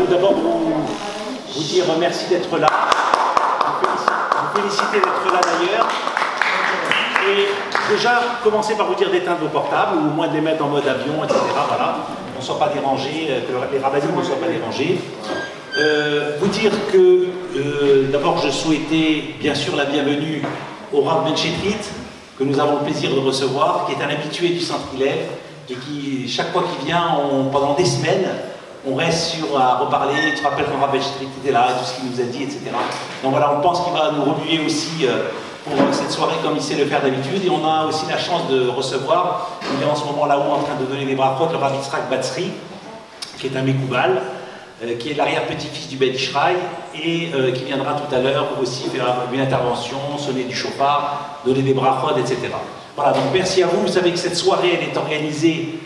voudrais d'abord vous dire merci d'être là, vous féliciter d'être là d'ailleurs, et déjà commencer par vous dire d'éteindre vos portables, ou au moins de les mettre en mode avion, etc. Voilà, qu'on ne soit pas dérangés, que les rabbinim ne soient pas dérangés. Vous dire que d'abord je souhaitais bien sûr la bienvenue au Rav Ben Chetrit, que nous avons le plaisir de recevoir, qui est un habitué du Centre Hillel, et qui, chaque fois qu'il vient, pendant des semaines, on reste à reparler. Tu te rappelles quand Rav Ben Chetrit était là, et tout ce qu'il nous a dit, etc. Donc voilà, on pense qu'il va nous remuer aussi pour cette soirée comme il sait le faire d'habitude. Et on a aussi la chance de recevoir, il est en ce moment là-haut en train de donner des brachot, le Rav Yitzhak Batzri, qui est un Mekoubal, qui est l'arrière-petit-fils du Ben Ishraï, et qui viendra tout à l'heure aussi faire une intervention, sonner du chauffard, donner des brachot, etc. Voilà, donc merci à vous. Vous savez que cette soirée, elle est organisée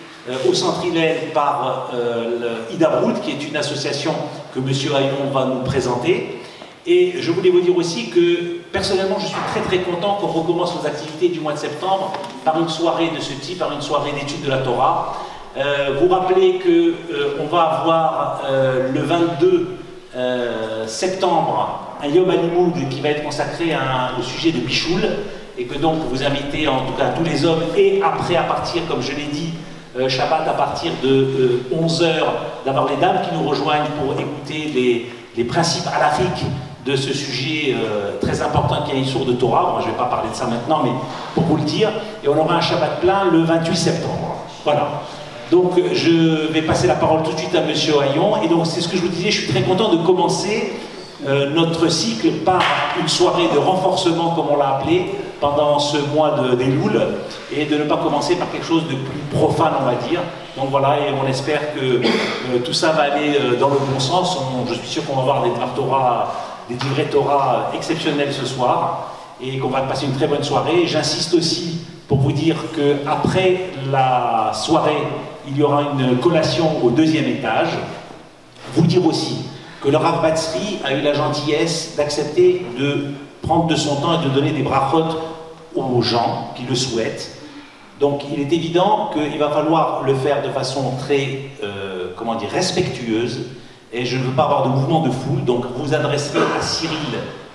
au Centre Hillel par Hidabrut, qui est une association que M. Hayon va nous présenter. Et je voulais vous dire aussi que, personnellement, je suis très très content qu'on recommence nos activités du mois de septembre par une soirée de ce type, par une soirée d'études de la Torah. Vous rappelez qu'on va avoir le 22 septembre un Yom HaLimoud qui va être consacré au sujet de Bichoul, et que donc vous invitez en tout cas tous les hommes, et après à partir, comme je l'ai dit, Shabbat à partir de 11 h, d'avoir les dames qui nous rejoignent pour écouter les principes halachiques de ce sujet très important qui est une source de Torah. Bon, je ne vais pas parler de ça maintenant, mais pour vous le dire. Et on aura un Shabbat plein le 28 septembre. Voilà. Donc je vais passer la parole tout de suite à M. Hayon. Et donc c'est ce que je vous disais, je suis très content de commencer notre cycle par une soirée de renforcement, comme on l'a appelé, pendant ce mois d'Elul, et de ne pas commencer par quelque chose de plus profane, on va dire. Donc voilà, et on espère que tout ça va aller dans le bon sens. Je suis sûr qu'on va avoir des livrets Torah exceptionnels ce soir, et qu'on va passer une très bonne soirée. J'insiste aussi pour vous dire qu'après la soirée, il y aura une collation au 2e étage. Vous dire aussi que le Rav Batzri a eu la gentillesse d'accepter de prendre de son temps et de donner des brachot aux gens qui le souhaitent. Donc il est évident qu'il va falloir le faire de façon très, respectueuse, et je ne veux pas avoir de mouvement de foule, donc vous adresserez à Cyril,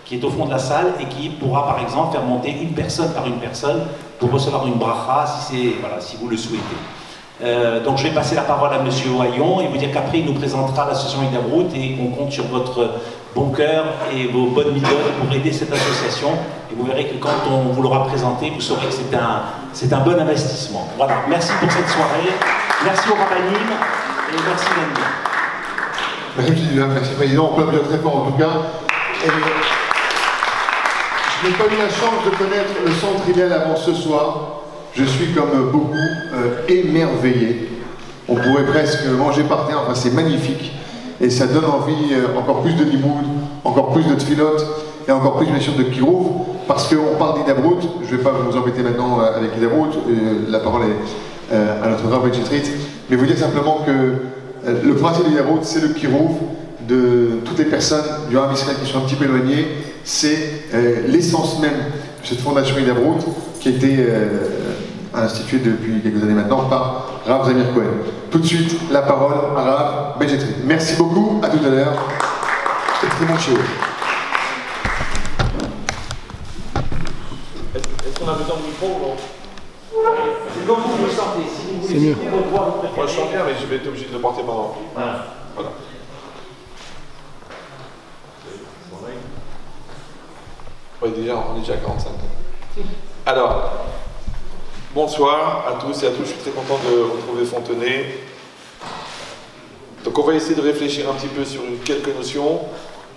qui est au fond de la salle, et qui pourra par exemple faire monter une personne par une personne pour recevoir une bracha, si vous le souhaitez. Donc je vais passer la parole à M. Hayon et vous dire qu'après il nous présentera l'association Hidabrut, et qu'on compte sur votre bon cœur et vos bonnes méthodes pour aider cette association. Et vous verrez que quand on vous l'aura présenté, vous saurez que c'est un bon investissement. Voilà, merci pour cette soirée, merci au rabbinim et merci Wendy. Merci merci Président, on peut applaudir très fort en tout cas. Et je n'ai pas eu la chance de connaître le Centre Hillel avant ce soir. Je suis comme beaucoup émerveillé. On pourrait presque manger par terre, enfin c'est magnifique. Et ça donne envie encore plus de limoud, encore plus de tfilot, et encore plus bien sûr de kirouv, parce qu'on parle d'Hidabrut. Je ne vais pas vous embêter maintenant avec Hidabrut, la parole est à notre Rav Ben Chetrit, mais vous dire simplement que le principe d'Hidabrut, c'est le kirouv de toutes les personnes du Ham Israël qui sont un petit peu éloignées. C'est l'essence même de cette fondation Hidabrut qui a été instituée depuis quelques années maintenant par Rav Zamir Cohen. Tout de suite, la parole à Rav Ben Chetrit. Merci beaucoup, à tout à l'heure. Et très bon show. Est-ce qu'on a besoin de micro ou non? C'est comme vous le sentez. Si vous voulez, c'est mieux. Moi je chante bien, mais je vais être obligé de le porter pendant. Voilà. Oui, déjà, on est déjà à 45 ans. Alors, bonsoir à tous et à toutes, je suis très content de retrouver Fontenay. Donc on va essayer de réfléchir un petit peu sur quelques notions.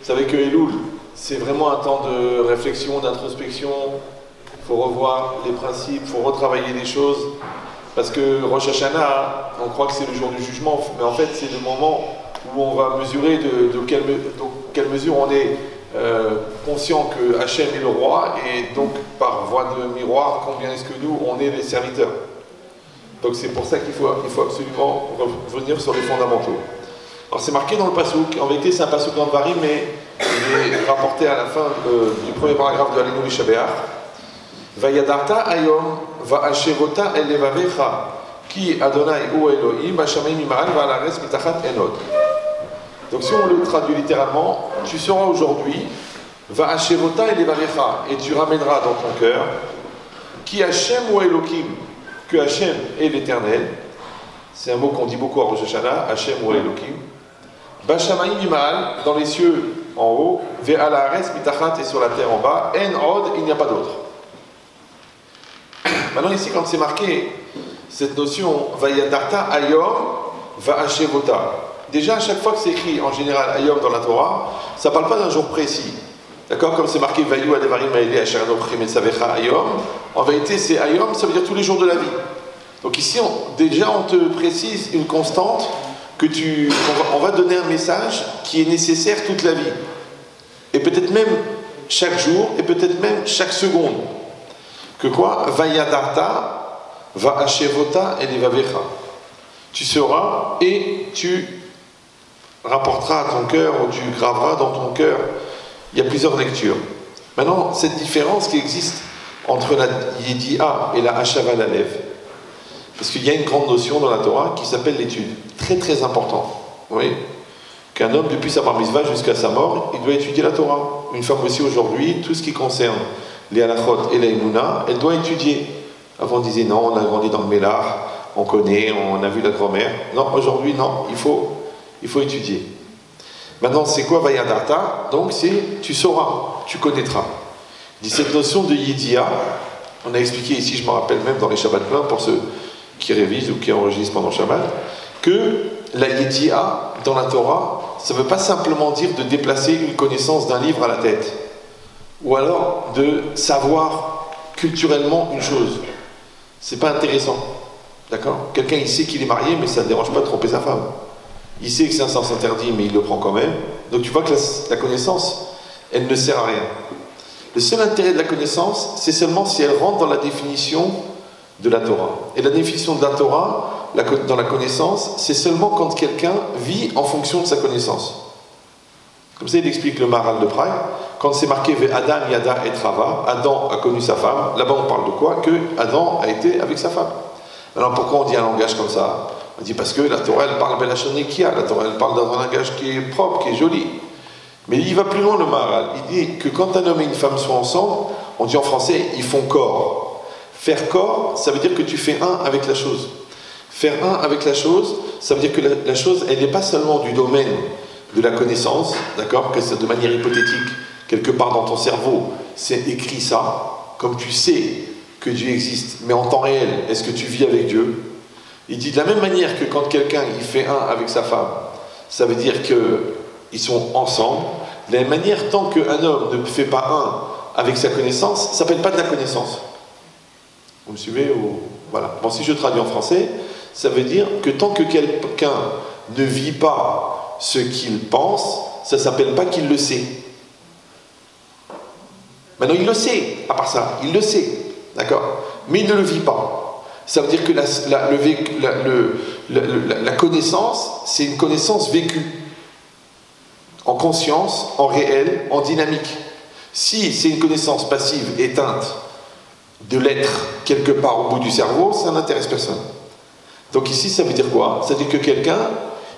Vous savez que Elul, c'est vraiment un temps de réflexion, d'introspection. Il faut revoir les principes, il faut retravailler les choses. Parce que Rosh Hashanah, on croit que c'est le jour du jugement, mais en fait c'est le moment où on va mesurer de quelle mesure on est conscient que Hachem est le roi, et donc par voie de miroir, combien est-ce que nous, on est les serviteurs. Donc c'est pour ça qu'il faut absolument revenir sur les fondamentaux. Alors c'est marqué dans le Passouk, en vérité c'est un Passouk dans le Varim, mais il est rapporté à la fin du premier paragraphe de Alinu Mishabeach. Vayadarta ayom va'ashevota elevavecha ki Adonai hu Elohim b'shamayim mima'al va'al haaretz mitachat enod. Donc si on le traduit littéralement, tu sauras aujourd'hui, va Hashevota et Levarecha, et tu ramèneras dans ton cœur, qui Hachem ou Elohim, que Hachem est l'Éternel, c'est un mot qu'on dit beaucoup à Rosh Hashanah, Hachem ou Elohim, Bashamaim Imal, dans les cieux en haut, Ve'ala Ares Mitachat, et sur la terre en bas, En Od, il n'y a pas d'autre. Maintenant ici, quand c'est marqué, cette notion, Vayadarta Ayom, Va Hashevota. Déjà, à chaque fois que c'est écrit en général Ayom dans la Torah, ça ne parle pas d'un jour précis. D'accord? Comme c'est marqué Vayu Adevarim Aele Asher Anochim et Savecha Ayom, en vérité, c'est Ayom, ça veut dire tous les jours de la vie. Donc ici, déjà, on te précise une constante que on va donner un message qui est nécessaire toute la vie. Et peut-être même chaque jour, et peut-être même chaque seconde. Que quoi? Vayadarta, Va Hashevota et Levavecha. Tu seras et tu rapporteras à ton cœur, ou tu graveras dans ton cœur. Il y a plusieurs lectures. Maintenant, cette différence qui existe entre la Yedi'a et la Hashava Lalev, parce qu'il y a une grande notion dans la Torah qui s'appelle l'étude. Très très important. Vous voyez? Qu'un homme, depuis sa bar mitzvah jusqu'à sa mort, il doit étudier la Torah. Une femme aussi aujourd'hui, tout ce qui concerne les halachot et la Emouna, elle doit étudier. Avant on disait non, on a grandi dans le Mélar, on connaît, on a vu la grand-mère. Non, aujourd'hui non, il faut étudier. Maintenant, c'est quoi Vayadarta? Donc c'est tu sauras, tu connaîtras. Dit cette notion de Yidia, on a expliqué ici, je me rappelle même dans les Shabbats pleins, pour ceux qui révisent ou qui enregistrent pendant Shabbat, que la Yidia dans la Torah, ça ne veut pas simplement dire de déplacer une connaissance d'un livre à la tête, ou alors de savoir culturellement une chose. C'est pas intéressant. D'accord? Quelqu'un il sait qu'il est marié, mais ça ne dérange pas de tromper sa femme. Il sait que c'est un sens interdit, mais il le prend quand même. Donc tu vois que la connaissance, elle ne sert à rien. Le seul intérêt de la connaissance, c'est seulement si elle rentre dans la définition de la Torah. Et la définition de la Torah, dans la connaissance, c'est seulement quand quelqu'un vit en fonction de sa connaissance. Comme ça, il explique le Maharal de Prague. Quand c'est marqué « Adam Yada et Trava », Adam a connu sa femme. Là-bas, on parle de quoi? Que Adam a été avec sa femme. Alors pourquoi on dit un langage comme ça? On dit parce que la Torah, elle parle Belachonikia, la Torah, elle parle d'un langage qui est propre, qui est joli. Mais il va plus loin, le Maharal. Il dit que quand un homme et une femme sont ensemble, on dit en français, ils font corps. Faire corps, ça veut dire que tu fais un avec la chose. Faire un avec la chose, ça veut dire que la chose, elle n'est pas seulement du domaine de la connaissance, d'accord, que c'est de manière hypothétique, quelque part dans ton cerveau, c'est écrit ça, comme tu sais que Dieu existe, mais en temps réel, est-ce que tu vis avec Dieu? Il dit de la même manière que quand quelqu'un il fait un avec sa femme, ça veut dire qu'ils sont ensemble. De la même manière, tant qu'un homme ne fait pas un avec sa connaissance, ça ne s'appelle pas de la connaissance. Vous me suivez ou... Voilà. Bon, si je traduis en français, ça veut dire que tant que quelqu'un ne vit pas ce qu'il pense, ça ne s'appelle pas qu'il le sait. Maintenant, il le sait, à part ça, il le sait, d'accord? Mais il ne le vit pas. Ça veut dire que la connaissance, c'est une connaissance vécue, en conscience, en réel, en dynamique. Si c'est une connaissance passive, éteinte, de l'être quelque part au bout du cerveau, ça n'intéresse personne. Donc ici, ça veut dire quoi? Ça veut dire que quelqu'un,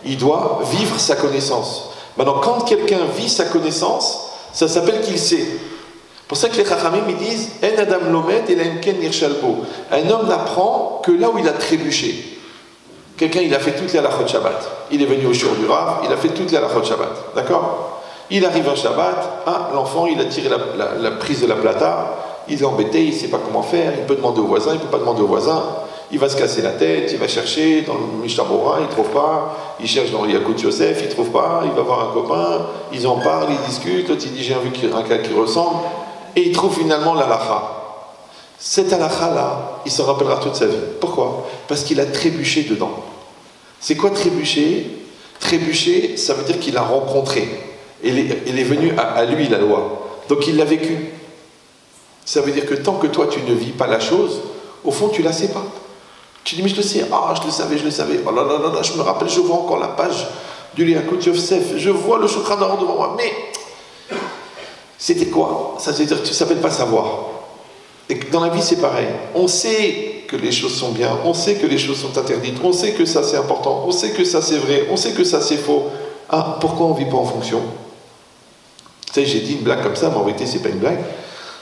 il doit vivre sa connaissance. Maintenant, quand quelqu'un vit sa connaissance, ça s'appelle qu'il sait. C'est pour ça que les Chachamim, ils disent « En adam lomed et l'enken nirchalbo ». Un homme n'apprend que là où il a trébuché. Quelqu'un, il a fait toutes les halachot Shabbat. Il est venu au shiur du Rav, il a fait toutes les halachot Shabbat. D'accord? Il arrive un Shabbat, l'enfant, il a tiré la prise de la plata, il est embêté, il ne sait pas comment faire, il peut demander au voisin, il ne peut pas demander au voisin, il va se casser la tête, il va chercher dans le Mishnah Bora, il ne trouve pas, il cherche dans le Yalkut Yosef, il ne trouve pas, il va voir un copain, ils en parlent, ils discutent, l'autre il dit j'ai vu un cas qui ressemble, et il trouve finalement l'halakha. Cette halakha-là, il s'en rappellera toute sa vie. Pourquoi? Parce qu'il a trébuché dedans. C'est quoi trébucher? Trébucher, ça veut dire qu'il a rencontré. Il est venu à lui la loi. Donc il l'a vécu. Ça veut dire que tant que toi tu ne vis pas la chose, au fond tu la sais pas. Tu dis mais je le sais, je le savais. Oh là là là là, je me rappelle, je vois encore la page du Yalkut Yosef, je vois le Shulchan Aruch devant moi. Mais c'était quoi? Ça veut dire que tu ne s'appelles pas savoir. Et dans la vie c'est pareil. On sait que les choses sont bien, on sait que les choses sont interdites, on sait que ça c'est important, on sait que ça c'est vrai, on sait que ça c'est faux. Ah, pourquoi on ne vit pas en fonction? Tu sais, j'ai dit une blague comme ça, mais en vérité, c'est pas une blague.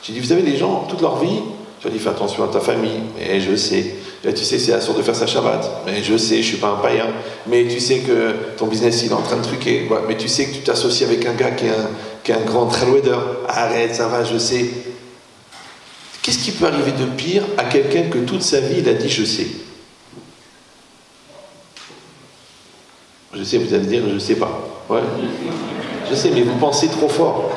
J'ai dit, vous savez, les gens, toute leur vie, tu as dit, fais attention à ta famille, mais je sais. Et tu sais, c'est assurd de faire sa Shabbat, mais je sais, je suis pas un païen. Mais tu sais que ton business, il est en train de truquer. Ouais, mais tu sais que tu t'associes avec un gars qui est un grand trailwader. Arrête, ça va, je sais. Qu'est-ce qui peut arriver de pire à quelqu'un que toute sa vie, il a dit, je sais? Je sais, vous allez dire, je sais pas. Ouais. Je sais, mais vous pensez trop fort.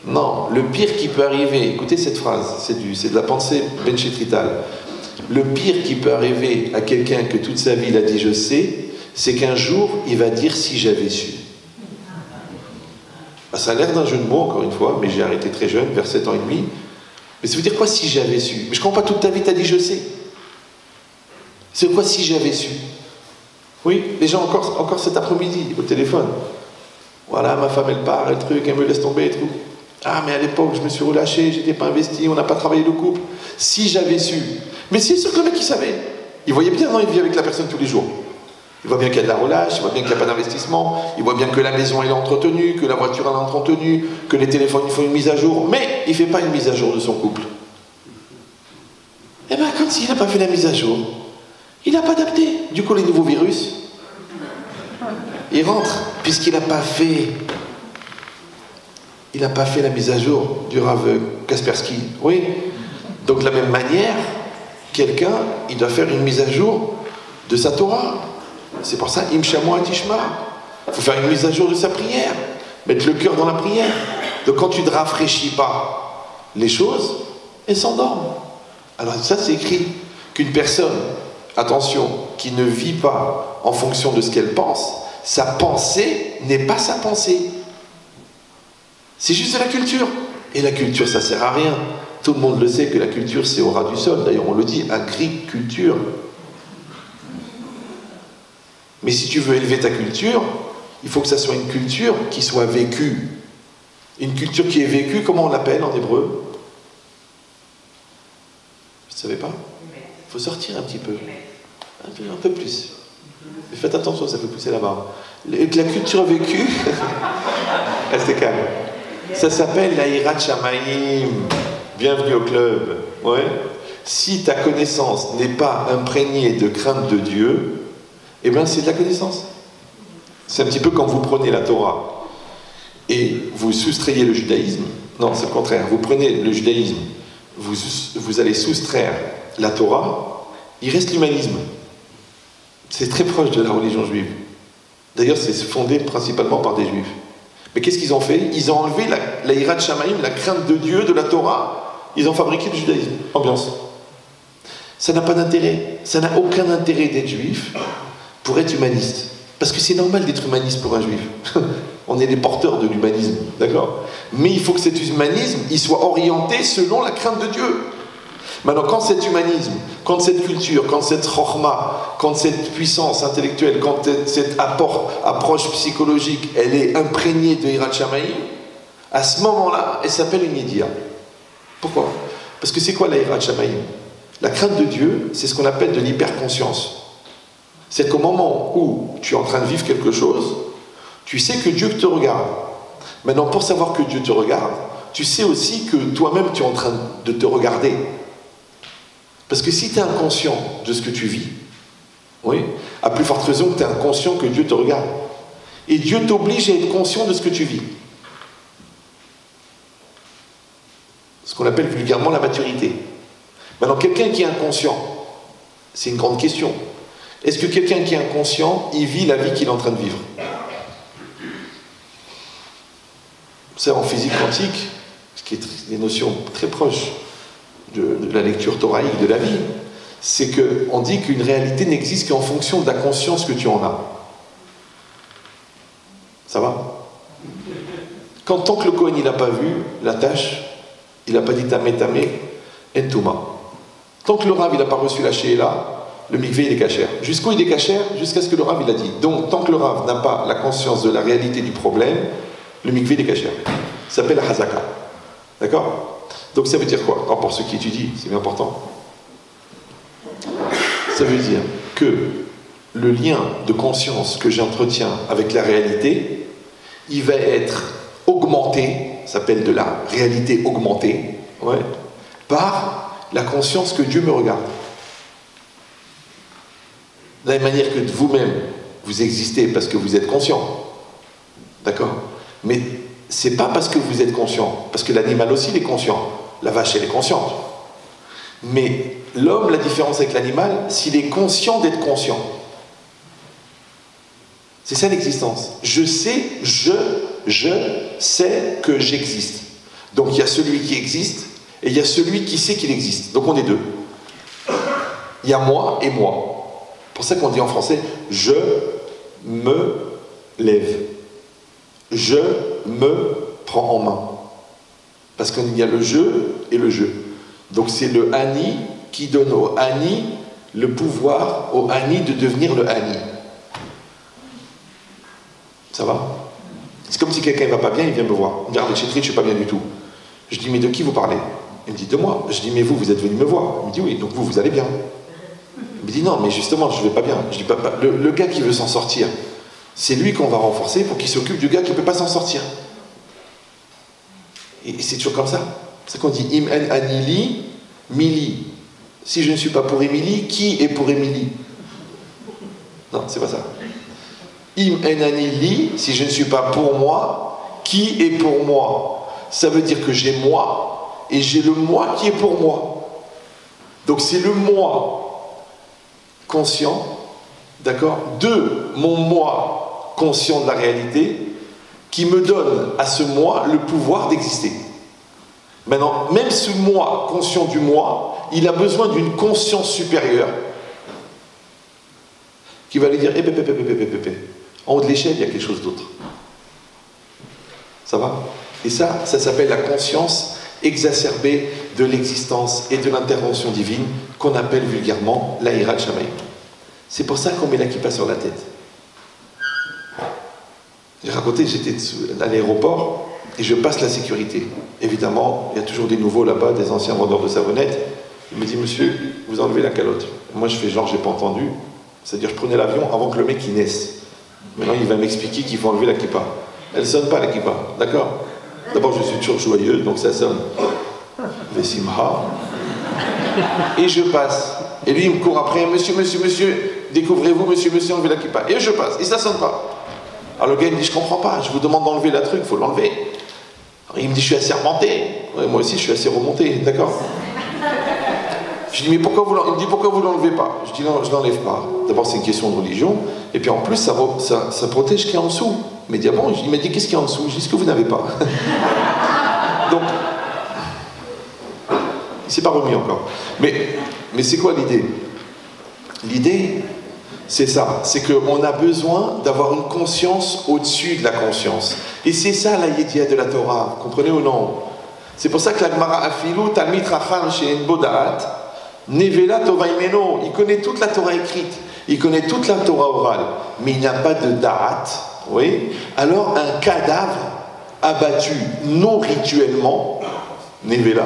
Non, le pire qui peut arriver, écoutez cette phrase, c'est de la pensée benchetrital. Le pire qui peut arriver à quelqu'un que toute sa vie il a dit je sais, c'est qu'un jour il va dire si j'avais su. Ben, ça a l'air d'un jeu de mots encore une fois, mais j'ai arrêté très jeune, vers 7 ans et demi. Mais ça veut dire quoi si j'avais su? Mais je comprends pas, toute ta vie t'as dit je sais. C'est quoi si j'avais su? Oui, les gens encore cet après-midi au téléphone. Voilà, ma femme elle part, elle truc, elle me laisse tomber et tout. Ah, mais à l'époque, je me suis relâché, j'étais pas investi, on n'a pas travaillé le couple. Si j'avais su. Mais c'est sûr que le mec, il savait. Il voyait bien, non, il vit avec la personne tous les jours. Il voit bien qu'il y a de la relâche, il voit bien qu'il n'y a pas d'investissement, il voit bien que la maison, elle est entretenue, que la voiture, elle est entretenue, que les téléphones, il faut une mise à jour. Mais il ne fait pas une mise à jour de son couple. Eh bien, comme s'il n'a pas fait la mise à jour, il n'a pas adapté. Du coup, les nouveaux virus, ils rentrent, puisqu'il n'a pas fait... Il n'a pas fait la mise à jour du Rav Kaspersky. Oui. Donc de la même manière, quelqu'un, il doit faire une mise à jour de sa Torah. C'est pour ça, Imshamo Atishma. Il faut faire une mise à jour de sa prière. Mettre le cœur dans la prière. Donc quand tu ne rafraîchis pas les choses, elles s'endorment. Alors ça, c'est écrit qu'une personne, attention, qui ne vit pas en fonction de ce qu'elle pense, sa pensée n'est pas sa pensée. C'est juste de la culture. Et la culture, ça sert à rien. Tout le monde le sait que la culture, c'est au ras du sol. D'ailleurs, on le dit, agriculture. Mais si tu veux élever ta culture, il faut que ça soit une culture qui soit vécue. Une culture qui est vécue, comment on l'appelle en hébreu? Vous ne savez pas? Il faut sortir un petit peu. Un peu plus. Mais faites attention, ça peut pousser la barbe. La culture vécue, restez calme. Ça s'appelle la Hirat Shamayim. Bienvenue au club. Ouais. Si ta connaissance n'est pas imprégnée de crainte de Dieu, eh bien c'est de la connaissance. C'est un petit peu quand vous prenez la Torah et vous soustrayez le judaïsme. Non, c'est le contraire. Vous prenez le judaïsme, vous allez soustraire la Torah, il reste l'humanisme. C'est très proche de la religion juive. D'ailleurs, c'est fondé principalement par des juifs. Mais qu'est-ce qu'ils ont fait? Ils ont enlevé la Hirat Shamayim, la crainte de Dieu, de la Torah. Ils ont fabriqué le judaïsme. Ambiance. Ça n'a pas d'intérêt. Ça n'a aucun intérêt d'être juif pour être humaniste. Parce que c'est normal d'être humaniste pour un juif. On est les porteurs de l'humanisme. D'accord? Mais il faut que cet humanisme, il soit orienté selon la crainte de Dieu. Maintenant, quand cet humanisme, quand cette culture, quand cette chorma, quand cette puissance intellectuelle, quand cette approche psychologique, elle est imprégnée de Hirat Shamayim, à ce moment-là, elle s'appelle une idia. Pourquoi? Parce que c'est quoi la Hirat Shamayim? La crainte de Dieu, c'est ce qu'on appelle de l'hyperconscience. C'est qu'au moment où tu es en train de vivre quelque chose, tu sais que Dieu te regarde. Maintenant, pour savoir que Dieu te regarde, tu sais aussi que toi-même, tu es en train de te regarder. Parce que si tu es inconscient de ce que tu vis, oui, à plus forte raison que tu es inconscient que Dieu te regarde. Et Dieu t'oblige à être conscient de ce que tu vis. Ce qu'on appelle vulgairement la maturité. Maintenant, quelqu'un qui est inconscient, c'est une grande question. Est-ce que quelqu'un qui est inconscient, il vit la vie qu'il est en train de vivre? C'est en physique quantique, ce qui est des notions très proches de la lecture thoraïque de la vie, c'est qu'on dit qu'une réalité n'existe qu'en fonction de la conscience que tu en as. Ça va? Tant que le Kohen il n'a pas vu la tâche, il n'a pas dit tamé tamé, entouma. Tant que le Rav il n'a pas reçu la Sheila, le mikvé il est cachère. Jusqu'où il est cachère? Jusqu'à ce que le Rav il a dit. Donc tant que le Rav n'a pas la conscience de la réalité du problème, le mikvé il est cachère. Ça s'appelle la hazaka. D'accord? Donc ça veut dire quoi? Alors pour ceux qui étudient, c'est bien important. Ça veut dire que le lien de conscience que j'entretiens avec la réalité, il va être augmenté, ça s'appelle de la réalité augmentée, ouais, par la conscience que Dieu me regarde. De la même manière que vous-même, vous existez parce que vous êtes conscient. D'accord? Mais c'est pas parce que vous êtes conscient, parce que l'animal aussi il est conscient. La vache, elle est consciente. Mais l'homme, la différence avec l'animal, s'il est conscient d'être conscient. C'est ça l'existence. Je sais que j'existe. Donc il y a celui qui existe et il y a celui qui sait qu'il existe. Donc on est deux. Il y a moi et moi. C'est pour ça qu'on dit en français « je me lève ». Je me prends en main. Parce qu'il y a le je et le je. Donc c'est le Ani qui donne au Ani le pouvoir au Ani de devenir le Ani. Ça va? C'est comme si quelqu'un ne va pas bien, il vient me voir. Il me dit, ah, Chétri, je ne suis pas bien du tout. Je dis, mais de qui vous parlez? Il me dit, de moi. Je dis, mais vous êtes venu me voir. Il me dit, oui, donc vous allez bien. Il me dit, non, mais justement, je ne vais pas bien. Je dis, le gars qui veut s'en sortir, c'est lui qu'on va renforcer pour qu'il s'occupe du gars qui ne peut pas s'en sortir. Et c'est toujours comme ça. C'est qu'on dit, im en anili, mili. Si je ne suis pas pour Émilie, qui est pour Émilie? Non, c'est pas ça. Im en anili, si je ne suis pas pour moi, qui est pour moi? Ça veut dire que j'ai moi, et j'ai le moi qui est pour moi. Donc c'est le moi conscient, d'accord, de mon moi conscient de la réalité, qui me donne à ce moi le pouvoir d'exister. Maintenant, même ce moi conscient du moi, il a besoin d'une conscience supérieure qui va lui dire, en haut de l'échelle, il y a quelque chose d'autre. Ça va? Et ça s'appelle la conscience exacerbée de l'existence et de l'intervention divine qu'on appelle vulgairement la Hirat Shamayim. C'est pour ça qu'on met la kippa sur la tête. J'ai raconté, j'étais à l'aéroport et je passe la sécurité. Évidemment, il y a toujours des nouveaux là-bas, des anciens vendeurs de savonnettes. Il me dit, monsieur, vous enlevez la calotte. Moi, je fais genre, j'ai pas entendu. C'est-à-dire, je prenais l'avion avant que le mec y naisse. Maintenant, il va m'expliquer qu'il faut enlever la kippa. Elle ne sonne pas, la kippa, d'accord? D'abord, je suis toujours joyeux, donc ça sonne. Vesimha. Et je passe. Et lui, il me court après, monsieur, découvrez-vous, monsieur, enlevez la kippa. Et je passe, et ça sonne pas. Alors le gars, il me dit, je comprends pas, je vous demande d'enlever la truc, il faut l'enlever. Il me dit, je suis assez remonté. Ouais, moi aussi, je suis assez remonté, d'accord? Je dis, mais pourquoi vous l'enlevez? Il me dit, pourquoi vous l'enlevez pas? Je dis, non, je l'enlève pas. D'abord, c'est une question de religion, et puis en plus, ça protège ce qui est en dessous. Il m'a dit, ah bon? Il m'a dit, qu'est-ce qu'il y a en dessous? Je dis, ce que vous n'avez pas. Donc, il s'est pas remis encore. Mais c'est quoi l'idée? L'idée, c'est ça, c'est qu'on a besoin d'avoir une conscience au-dessus de la conscience. Et c'est ça la Yédia de la Torah, vous comprenez ou non? C'est pour ça que la Gemara Afilu, Talmid Racham She'en Bodaat, Nevela Tova Imeno, il connaît toute la Torah écrite, il connaît toute la Torah orale, mais il n'a pas de Da'at, oui? Alors un cadavre abattu non rituellement, Nevela,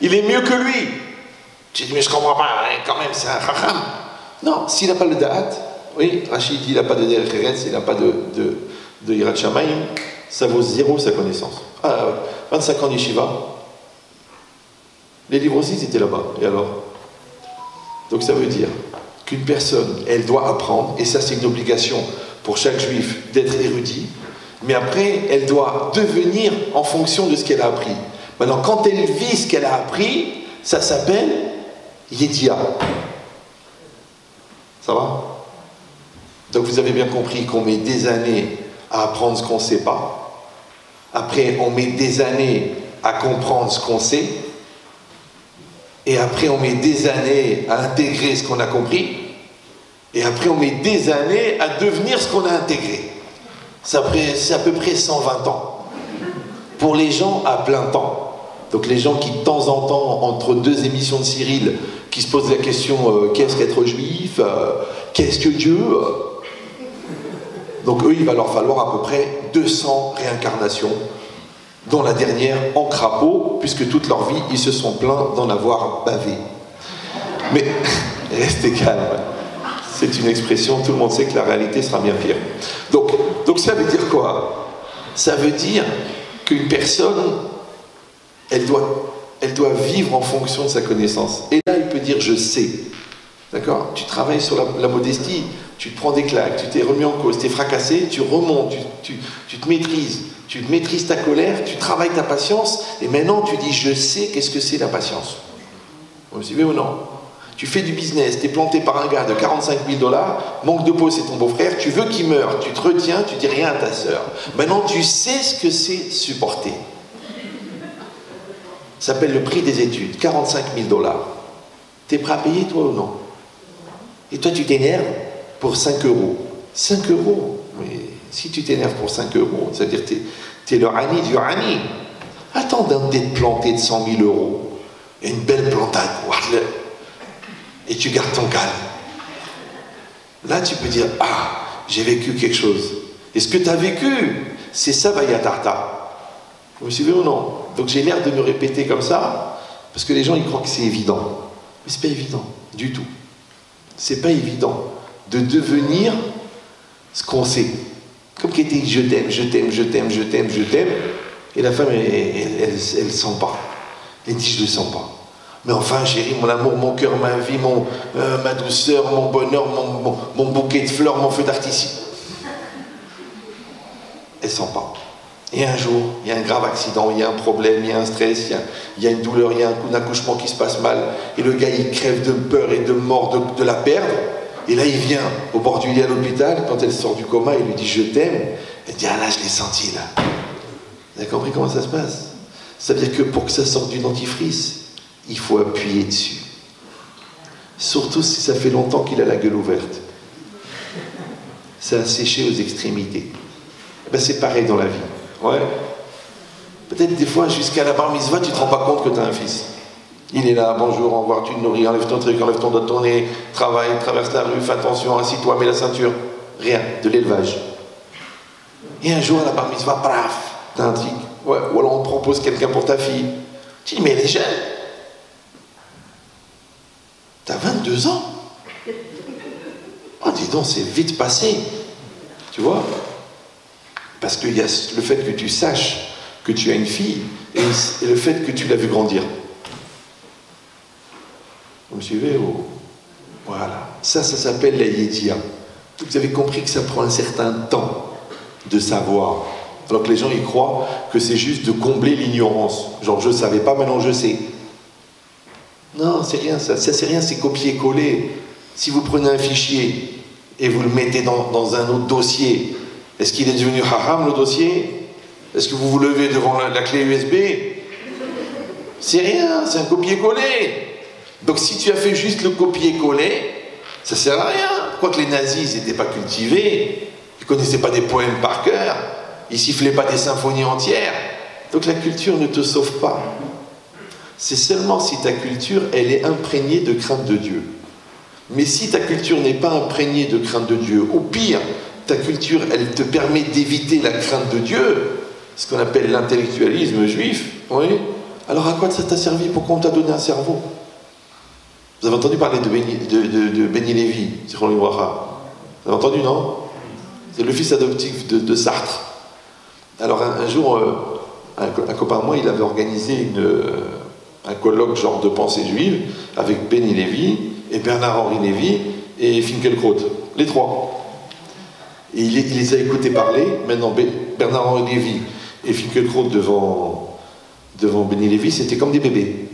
il est mieux que lui. J'ai dit, mais je comprends pas, hein, quand même, c'est un Racham. Non, s'il n'a pas le Da'at, oui, Rachid dit, il n'a pas de Derech Eretz, il n'a pas de Hirat Shamayim, ça vaut zéro sa connaissance. 25 ans d'Yeshiva, les livres aussi étaient là-bas, et alors? Donc ça veut dire qu'une personne, elle doit apprendre, et ça c'est une obligation pour chaque juif d'être érudit, mais après, elle doit devenir en fonction de ce qu'elle a appris. Maintenant, quand elle vit ce qu'elle a appris, ça s'appelle Yedia. Ça va? Donc vous avez bien compris qu'on met des années à apprendre ce qu'on ne sait pas. Après, on met des années à comprendre ce qu'on sait. Et après, on met des années à intégrer ce qu'on a compris. Et après, on met des années à devenir ce qu'on a intégré. C'est à peu près 120 ans. Pour les gens à plein temps. Donc les gens qui, de temps en temps, entre deux émissions de Cyril, qui se posent la question qu'est-ce qu'être juif, qu'est-ce que Dieu, donc eux, il va leur falloir à peu près 200 réincarnations, dont la dernière en crapaud, puisque toute leur vie, ils se sont plaints d'en avoir bavé. Mais restez calme. C'est une expression, tout le monde sait que la réalité sera bien pire. Donc ça veut dire quoi? Ça veut dire qu'une personne, elle doit vivre en fonction de sa connaissance. Et là, il peut dire « je sais ». D'accord? Tu travailles sur la modestie, tu te prends des claques, tu t'es remis en cause, tu es fracassé, tu remontes, tu te maîtrises ta colère, tu travailles ta patience, et maintenant tu dis « je sais qu'est-ce que c'est la patience ». Vous me suivez ou non? Tu fais du business, tu es planté par un gars de 45 000 $, manque de peau, c'est ton beau-frère, tu veux qu'il meure, tu te retiens, tu dis rien à ta sœur. Maintenant tu sais ce que c'est supporter. Ça s'appelle le prix des études, 45 000 $. T'es prêt à payer toi ou non? Et toi tu t'énerves pour 5 €. 5 €? Mais si tu t'énerves pour 5 €, c'est-à-dire que t'es le Rani du Rani. Attends d'être planté de 100 000 €. Et une belle plantade. Et tu gardes ton calme. Là tu peux dire, ah, j'ai vécu quelque chose. Et ce que tu as vécu, c'est ça Vayatarta. Vous me suivez ou non? Donc j'ai l'air de me répéter comme ça, parce que les gens ils croient que c'est évident. Mais c'est pas évident, du tout. C'est pas évident de devenir ce qu'on sait. Comme qui était je t'aime, je t'aime, je t'aime, je t'aime, je t'aime. Et la femme, elle sent pas. Elle dit je le sens pas. Mais enfin chérie, mon amour, mon cœur, ma vie, ma douceur, mon bonheur, mon bouquet de fleurs, mon feu d'artifice. Elle sent pas. Et un jour, il y a un grave accident, il y a un problème, il y a un stress, il y a une douleur, il y a un coup d'accouchement qui se passe mal, et le gars il crève de peur et de mort de la perdre, et là il vient au bord du lit à l'hôpital, quand elle sort du coma, il lui dit je t'aime, elle dit ah là je l'ai senti là. Vous avez compris comment ça se passe? Ça veut dire que pour que ça sorte du dentifrice, il faut appuyer dessus. Surtout si ça fait longtemps qu'il a la gueule ouverte. Ça a séché aux extrémités. Ben, c'est pareil dans la vie. Ouais. Peut-être des fois, jusqu'à la bar mitzvah, tu te rends pas compte que tu as un fils. Il est là, bonjour, au revoir, tu te nourris, enlève ton truc, enlève ton doigt de ton nez, travaille, traverse la rue, fais attention, assis-toi, mets la ceinture. Rien, de l'élevage. Et un jour, à la bar mitzvah, paf, t'as un truc. Ouais. Ou alors on te propose quelqu'un pour ta fille. Tu dis, mais elle est jeune. T'as 22 ans. Oh, dis donc, c'est vite passé. Tu vois? Parce qu'il y a le fait que tu saches que tu as une fille et le fait que tu l'as vu grandir. Vous me suivez? Voilà. Ça s'appelle la yédia. Vous avez compris que ça prend un certain temps de savoir. Alors que les gens y croient que c'est juste de combler l'ignorance. Genre, je ne savais pas, maintenant je sais. Non, c'est rien, ça c'est rien, c'est copier-coller. Si vous prenez un fichier et vous le mettez dans un autre dossier, est-ce qu'il est devenu haram le dossier? Est-ce que vous vous levez devant la clé USB? C'est rien, c'est un copier-coller. Donc si tu as fait juste le copier-coller, ça sert à rien. Quoique les nazis n'étaient pas cultivés, ils ne connaissaient pas des poèmes par cœur, ils sifflaient pas des symphonies entières. Donc la culture ne te sauve pas. C'est seulement si ta culture, elle est imprégnée de crainte de Dieu. Mais si ta culture n'est pas imprégnée de crainte de Dieu, au pire, ta culture, elle te permet d'éviter la crainte de Dieu, ce qu'on appelle l'intellectualisme juif, oui. Alors à quoi ça t'a servi? Pourquoi on t'a donné un cerveau? Vous avez entendu parler de Beni Lévy, Zichron Livracha? Vous avez entendu, non? C'est le fils adoptif de Sartre. Alors un jour, un copain à moi, il avait organisé un colloque genre de pensée juive avec Beni Lévy et Bernard-Henri Lévy et Finkielkraut, les trois. Et il les a écoutés parler. Maintenant, Bernard-Henri Lévy et Finkielkraut devant Beni Lévy, c'était comme des bébés.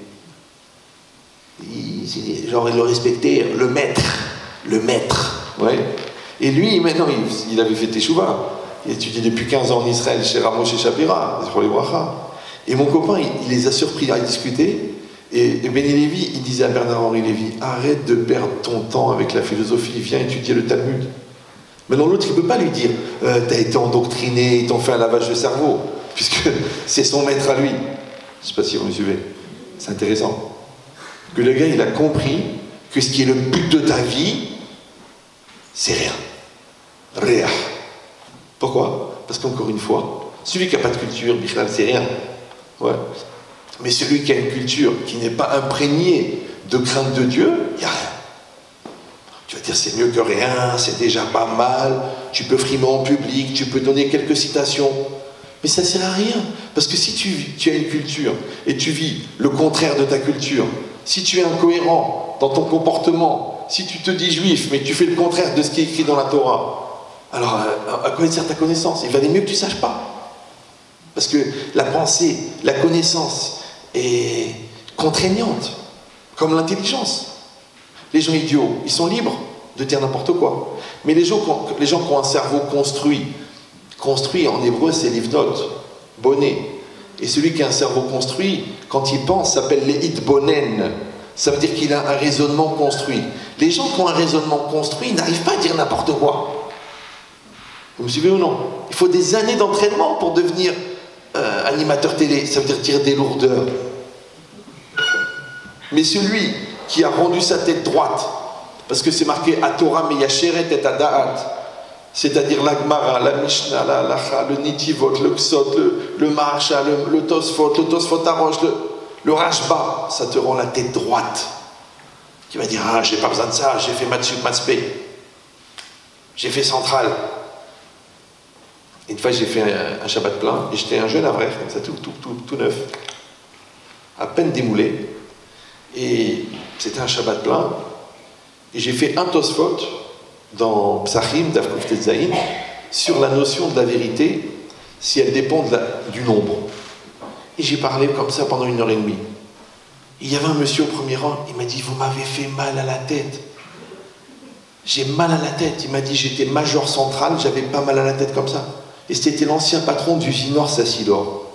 Genre, il le respectait, le maître, ouais. Et lui, maintenant, il avait fait Teshuvah. Il étudiait depuis 15 ans en Israël chez Ramoshe Shapira, sur les Bracha. Et mon copain, il les a surpris à discuter. Et Beni Lévy, il disait à Bernard-Henri Lévy, arrête de perdre ton temps avec la philosophie, viens étudier le Talmud. Maintenant, l'autre, il ne peut pas lui dire, t'as été endoctriné, ils t'ont fait un lavage de cerveau, puisque c'est son maître à lui. Je ne sais pas si vous me suivez. C'est intéressant. Que le gars, il a compris que ce qui est le but de ta vie, c'est rien. Rien. Pourquoi? Parce qu'encore une fois, celui qui n'a pas de culture, Bichlal, c'est rien. Ouais. Mais celui qui a une culture qui n'est pas imprégnée de crainte de Dieu, il n'y a rien. Tu vas dire c'est mieux que rien, c'est déjà pas mal, tu peux frimer en public, tu peux donner quelques citations. Mais ça ne sert à rien. Parce que si tu as une culture et tu vis le contraire de ta culture, si tu es incohérent dans ton comportement, si tu te dis juif mais tu fais le contraire de ce qui est écrit dans la Torah, alors à quoi sert ta connaissance? Il valait mieux que tu ne saches pas. Parce que la pensée, la connaissance est contraignante, comme l'intelligence. Les gens idiots, ils sont libres de dire n'importe quoi. Mais les gens qui ont un cerveau construit en hébreu c'est livnot, bonnet. Et celui qui a un cerveau construit, quand il pense, s'appelle les hitbonen. Ça veut dire qu'il a un raisonnement construit. Les gens qui ont un raisonnement construit n'arrivent pas à dire n'importe quoi. Vous me suivez ou non? Il faut des années d'entraînement pour devenir animateur télé. Ça veut dire dire des lourdeurs. Mais celui qui a rendu sa tête droite, parce que c'est marqué à Torah meyasheret et Da'at, c'est-à-dire la Gemara, la Mishnah, la Halacha, le Nitivot, le Ksot, le Maharsha, le Tosfot Arosh, le Rashba, ça te rend la tête droite. Tu vas dire, ah, j'ai pas besoin de ça, j'ai fait Matsuk Matspé, j'ai fait Central. Une fois, j'ai fait un Shabbat plein, et j'étais un jeune avraire, comme ça, tout neuf, à peine démoulé, et c'était un Shabbat plein, et j'ai fait un Tosfot dans Psachim, Davkuf Tetzaïn, sur la notion de la vérité, si elle dépend du nombre. Et j'ai parlé comme ça pendant 1h30. Et il y avait un monsieur au premier rang, il m'a dit, vous m'avez fait mal à la tête. J'ai mal à la tête. Il m'a dit, j'étais major central, j'avais pas mal à la tête comme ça. Et c'était l'ancien patron d'Usinor Sassilor.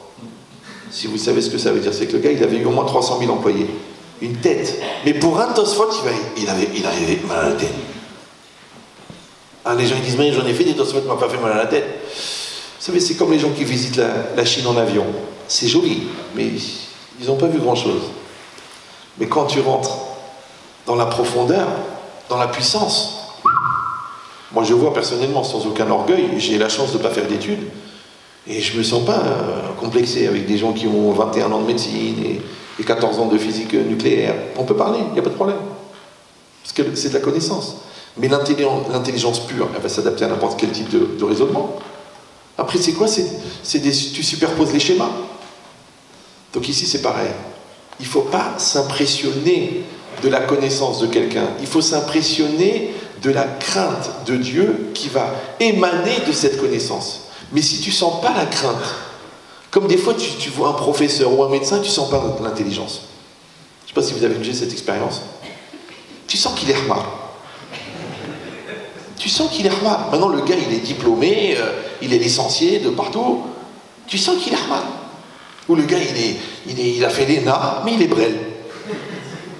Si vous savez ce que ça veut dire, c'est que le gars, il avait eu au moins 300 000 employés. Une tête. Mais pour un Tosfot, il avait mal à la tête. Ah, les gens ils disent, mais j'en ai fait des Tosfot, il m'a pas fait mal à la tête. Vous savez, c'est comme les gens qui visitent la Chine en avion. C'est joli, mais ils n'ont pas vu grand-chose. Mais quand tu rentres dans la profondeur, dans la puissance, moi je vois personnellement, sans aucun orgueil, j'ai la chance de ne pas faire d'études, et je ne me sens pas complexé avec des gens qui ont 21 ans de médecine et 14 ans de physique nucléaire. On peut parler, il n'y a pas de problème. Parce que c'est de la connaissance. Mais l'intelligence pure, elle va s'adapter à n'importe quel type de raisonnement. Après, c'est quoi? Tu superposes les schémas. Donc ici, c'est pareil. Il ne faut pas s'impressionner de la connaissance de quelqu'un. Il faut s'impressionner de la crainte de Dieu qui va émaner de cette connaissance. Mais si tu ne sens pas la crainte, comme des fois tu vois un professeur ou un médecin, tu ne sens pas l'intelligence. Je ne sais pas si vous avez déjà cette expérience. Tu sens qu'il est rare. Tu sens qu'il est rare. Maintenant, le gars, il est diplômé, il est licencié de partout. Tu sens qu'il est rare. Ou le gars, il a fait l'ENA, mais il est brel.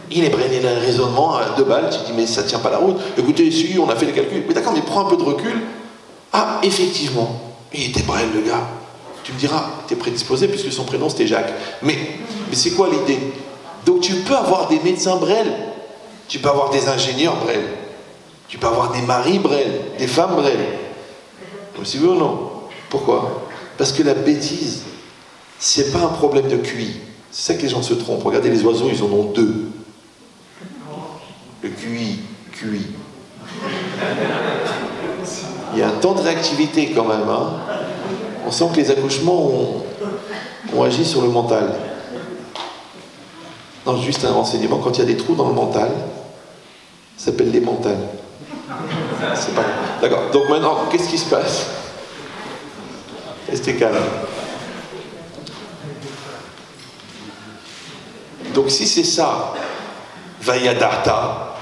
Il est brel, il a un raisonnement à 2 balles. Tu te dis, mais ça ne tient pas la route. Écoutez, si, on a fait les calculs. Mais d'accord, mais prends un peu de recul. Ah, effectivement, il était brel, le gars. Tu me diras, tu es prédisposé, puisque son prénom, c'était Jacques. Mais c'est quoi l'idée? Donc, tu peux avoir des médecins brels. Tu peux avoir des ingénieurs brels. Tu peux avoir des maris brels, des femmes brels. Vous suivez ou non? Pourquoi? Parce que la bêtise, c'est pas un problème de QI. C'est ça que les gens se trompent. Regardez les oiseaux, ils en ont 2. Le QI. Il y a un temps de réactivité quand même. Hein. On sent que les accouchements ont agi sur le mental. Non, juste un renseignement. Quand il y a des trous dans le mental, ça s'appelle les mentales. C'est pas... D'accord. Donc maintenant, qu'est-ce qui se passe? Restez calme. Donc si c'est ça, Vayadarta,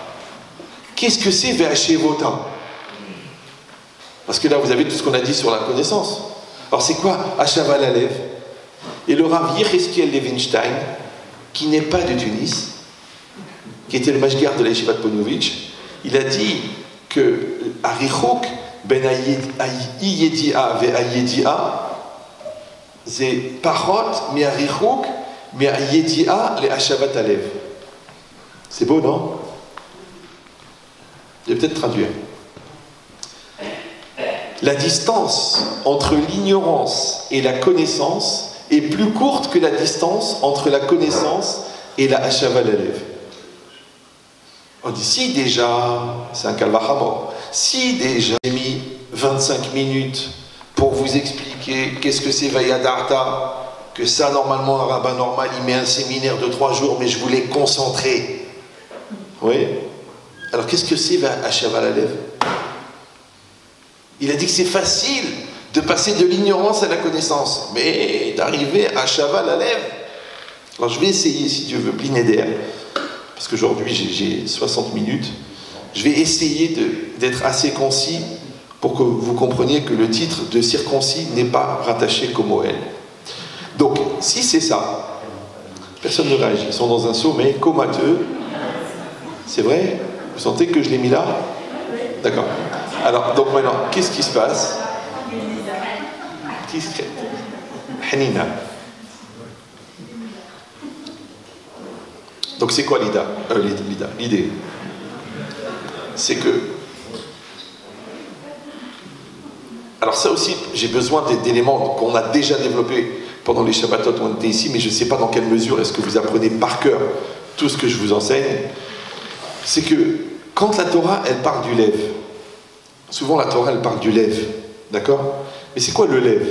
qu'est-ce que c'est Ve'ashevota? Parce que là, vous avez tout ce qu'on a dit sur la connaissance. Alors c'est quoi Ashaval Alev? Et le Rav Yecheskiel Levenstein, qui n'est pas de Tunis, qui était le mashgar de la Yeshiva de Ponovitch, il a dit que Arichok ben Ayedi'a ve Ayedi'a c'est Parot mi Arichok mi Ayedi'a le Ashavat Alev. C'est beau, non? Je vais peut-être traduire. La distance entre l'ignorance et la connaissance est plus courte que la distance entre la connaissance et la Ashavat Alev. On dit, si déjà, c'est un calvachamo, si déjà j'ai mis 25 minutes pour vous expliquer qu'est-ce que c'est Vayadarta, que ça, normalement, un rabbin normal, il met un séminaire de 3 jours, mais je voulais concentrer. Oui. Alors, qu'est-ce que c'est Hachaval Alev? Il a dit que c'est facile de passer de l'ignorance à la connaissance, mais d'arriver à Hachaval Alev. Alors, je vais essayer, si Dieu veut, Blinéder, parce qu'aujourd'hui, j'ai 60 minutes. Je vais essayer d'être assez concis pour que vous compreniez que le titre de circoncis n'est pas rattaché qu'au Moël. Donc, si c'est ça, personne ne réagit. Ils sont dans un sommeil comateux. C'est vrai? Vous sentez que je l'ai mis là? D'accord. Alors, donc maintenant, qu'est-ce qui se passe? Discrète. Hanina. Donc, c'est quoi l'idée? C'est que... Alors ça aussi, j'ai besoin d'éléments qu'on a déjà développés pendant les Shabbatot où on était ici, mais je ne sais pas dans quelle mesure est-ce que vous apprenez par cœur tout ce que je vous enseigne. C'est que quand la Torah, elle parle du lève, souvent la Torah, elle parle du lève, d'accord? Mais c'est quoi le lève?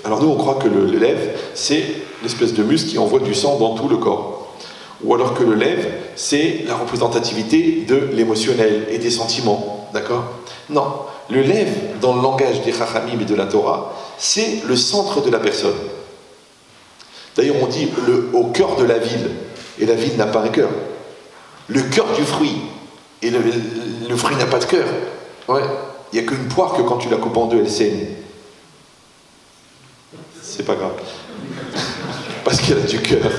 Alors nous, on croit que le lève, c'est l'espèce de muscle qui envoie du sang dans tout le corps. Ou alors que le lève, c'est la représentativité de l'émotionnel et des sentiments, d'accord? Non, le lève, dans le langage des Chachamim et de la Torah, c'est le centre de la personne. D'ailleurs, on dit au cœur de la ville, et la ville n'a pas un cœur. Le cœur du fruit, et le fruit n'a pas de cœur. Ouais. Il n'y a qu'une poire que quand tu la coupes en deux, elle saigne. C'est pas grave. Parce qu'elle a du cœur,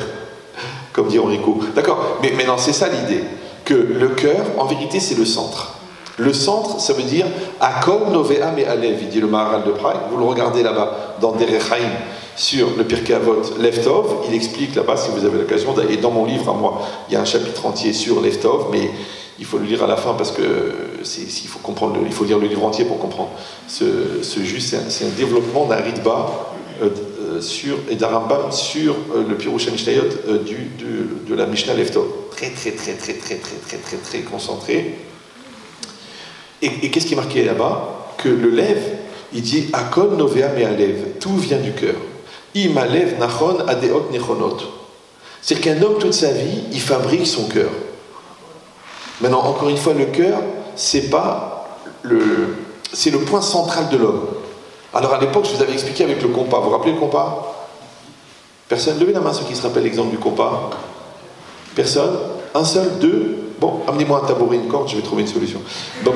comme dit Enrico. D'accord, mais non, c'est ça l'idée. Que le cœur, en vérité, c'est le centre. Le centre, ça veut dire Akol Novea Me Alev, il dit le Maharal de Prague. Vous le regardez là-bas, dans Derech Haim, sur le Pirkei Avot Leftov, il explique là-bas, si vous avez l'occasion, et dans mon livre à moi, il y a un chapitre entier sur Leftov, mais il faut le lire à la fin parce que il faut comprendre, il faut lire le livre entier pour comprendre. Ce juste, c'est un développement d'un Ritba et d'un Rambam sur le Pirush HaMishnayot de la Mishnah Leftov. Très concentré. Et qu'est-ce qui est marqué là-bas? Que le lève, il dit Akol Novea Me Alev, tout vient du cœur. Imalev Nachon Adeot Nechonot. C'est-à-dire qu'un homme, toute sa vie, il fabrique son cœur. Maintenant, encore une fois, le cœur, c'est le point central de l'homme. Alors à l'époque, je vous avais expliqué avec le compas. Vous vous rappelez le compas? Personne? Levez la main ceux qui se rappellent l'exemple du compas. Personne? Un seul? Deux? Bon, amenez-moi un tabouret, une corde, je vais trouver une solution. Donc,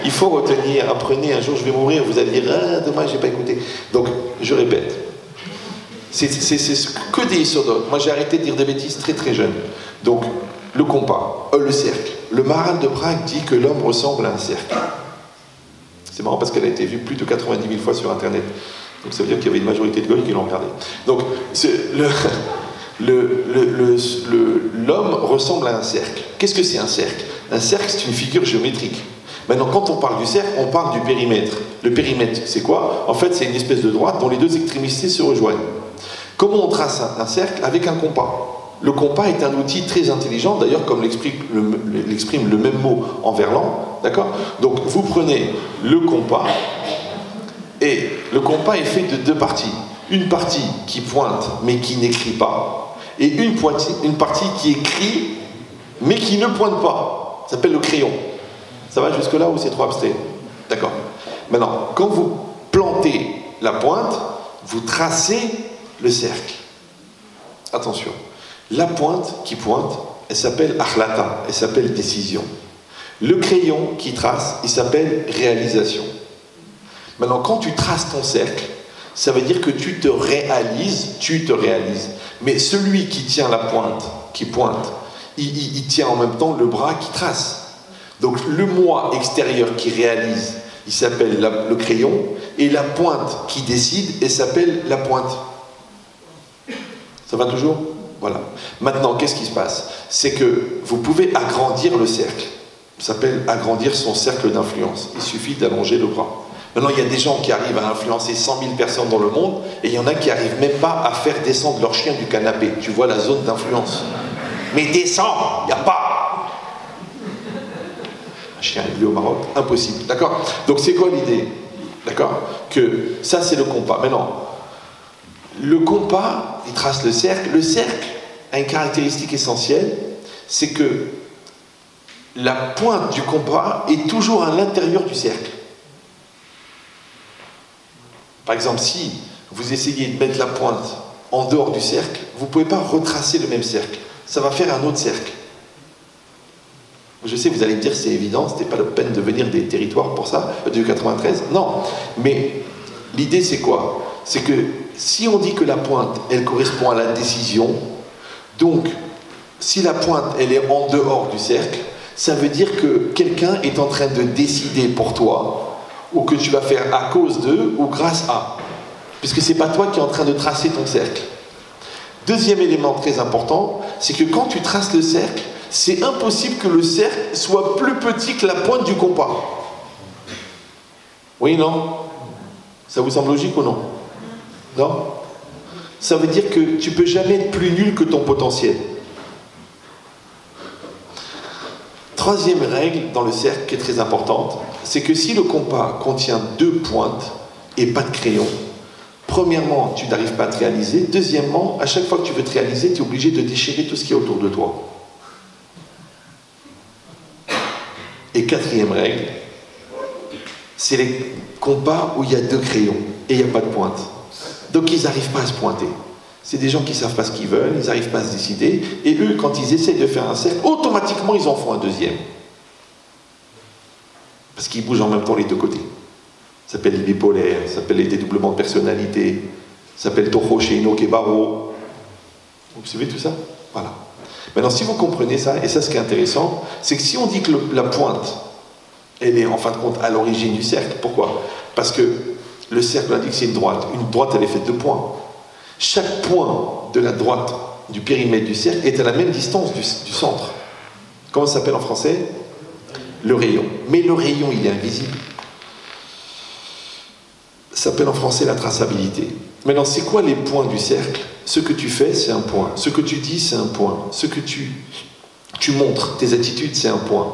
il faut retenir, apprenez, un jour je vais mourir, vous allez dire, ah, dommage, j'ai pas écouté. Donc, je répète. C'est que des isodotes. Moi, j'ai arrêté de dire des bêtises très jeune. Donc, le compas, le cercle. Le Maharal de Prague dit que l'homme ressemble à un cercle. C'est marrant parce qu'elle a été vue plus de 90 000 fois sur Internet. Donc, ça veut dire qu'il y avait une majorité de goyes qui l'ont regardé. Donc, l'homme ressemble à un cercle. Qu'est-ce que c'est un cercle? Un cercle, c'est une figure géométrique. Maintenant, quand on parle du cercle, on parle du périmètre. Le périmètre, c'est quoi? En fait, c'est une espèce de droite dont les deux extrémités se rejoignent. Comment on trace un cercle? Avec un compas. Le compas est un outil très intelligent, d'ailleurs, comme l'exprime le même mot en verlan. D'accord? Donc, vous prenez le compas, et le compas est fait de deux parties. Une partie qui pointe, mais qui n'écrit pas, et une partie qui écrit, mais qui ne pointe pas. Ça s'appelle le crayon. Ça va jusque-là ou c'est trop abstrait? D'accord. Maintenant, quand vous plantez la pointe, vous tracez le cercle. Attention. La pointe qui pointe, elle s'appelle achlata, elle s'appelle décision. Le crayon qui trace, il s'appelle réalisation. Maintenant, quand tu traces ton cercle, ça veut dire que tu te réalises. Mais celui qui tient la pointe, qui pointe, il tient en même temps le bras qui trace. Donc le moi extérieur qui réalise, il s'appelle le crayon, et la pointe qui décide, elle s'appelle la pointe. Ça va toujours? Voilà. Maintenant, qu'est-ce qui se passe? C'est que vous pouvez agrandir le cercle. Ça s'appelle agrandir son cercle d'influence. Il suffit d'allonger le bras. Maintenant, il y a des gens qui arrivent à influencer 100 000 personnes dans le monde, et il y en a qui n'arrivent même pas à faire descendre leur chien du canapé. Tu vois la zone d'influence. Mais descends, il n'y a pas. chien élevé au Maroc, impossible. D'accord? Donc c'est quoi l'idée? D'accord? Que ça c'est le compas. Maintenant, le compas, il trace le cercle. Le cercle a une caractéristique essentielle, c'est que la pointe du compas est toujours à l'intérieur du cercle. Par exemple, si vous essayez de mettre la pointe en dehors du cercle, vous ne pouvez pas retracer le même cercle. Ça va faire un autre cercle. Je sais, vous allez me dire, c'est évident, c'était pas la peine de venir des territoires pour ça, du 93. Non, mais l'idée c'est quoi? C'est que si on dit que la pointe, elle correspond à la décision, donc si la pointe, elle est en dehors du cercle, ça veut dire que quelqu'un est en train de décider pour toi, ou que tu vas faire à cause d'eux, ou grâce à. Puisque c'est pas toi qui es en train de tracer ton cercle. Deuxième élément très important, c'est que quand tu traces le cercle, c'est impossible que le cercle soit plus petit que la pointe du compas. Oui, non? Ça vous semble logique ou non? Non? Ça veut dire que tu ne peux jamais être plus nul que ton potentiel. Troisième règle dans le cercle qui est très importante, c'est que si le compas contient 2 pointes et pas de crayon, premièrement, tu n'arrives pas à te réaliser. Deuxièmement, à chaque fois que tu veux te réaliser, tu es obligé de déchirer tout ce qui est autour de toi. Et quatrième règle, c'est les compas où il y a 2 crayons et il n'y a pas de pointe. Donc ils n'arrivent pas à se pointer. C'est des gens qui ne savent pas ce qu'ils veulent, ils n'arrivent pas à se décider, et eux, quand ils essaient de faire un cercle, automatiquement ils en font un deuxième. Parce qu'ils bougent en même temps les deux côtés. Ça s'appelle les bipolaires, ça s'appelle les dédoublements de personnalité, ça s'appelle Toho, Sheino, Kebaro. Vous savez tout ça? Voilà. Maintenant, si vous comprenez ça, et ça ce qui est intéressant, c'est que si on dit que la pointe, elle est en fin de compte à l'origine du cercle, pourquoi? Parce que le cercle indique que c'est une droite. Une droite, elle est faite de points. Chaque point de la droite du périmètre du cercle est à la même distance du centre. Comment ça s'appelle en français? Le rayon. Mais le rayon, il est invisible. Ça s'appelle en français la traçabilité. Maintenant, c'est quoi les points du cercle? Ce que tu fais, c'est un point. Ce que tu dis, c'est un point. Ce que tu montres, tes attitudes, c'est un point.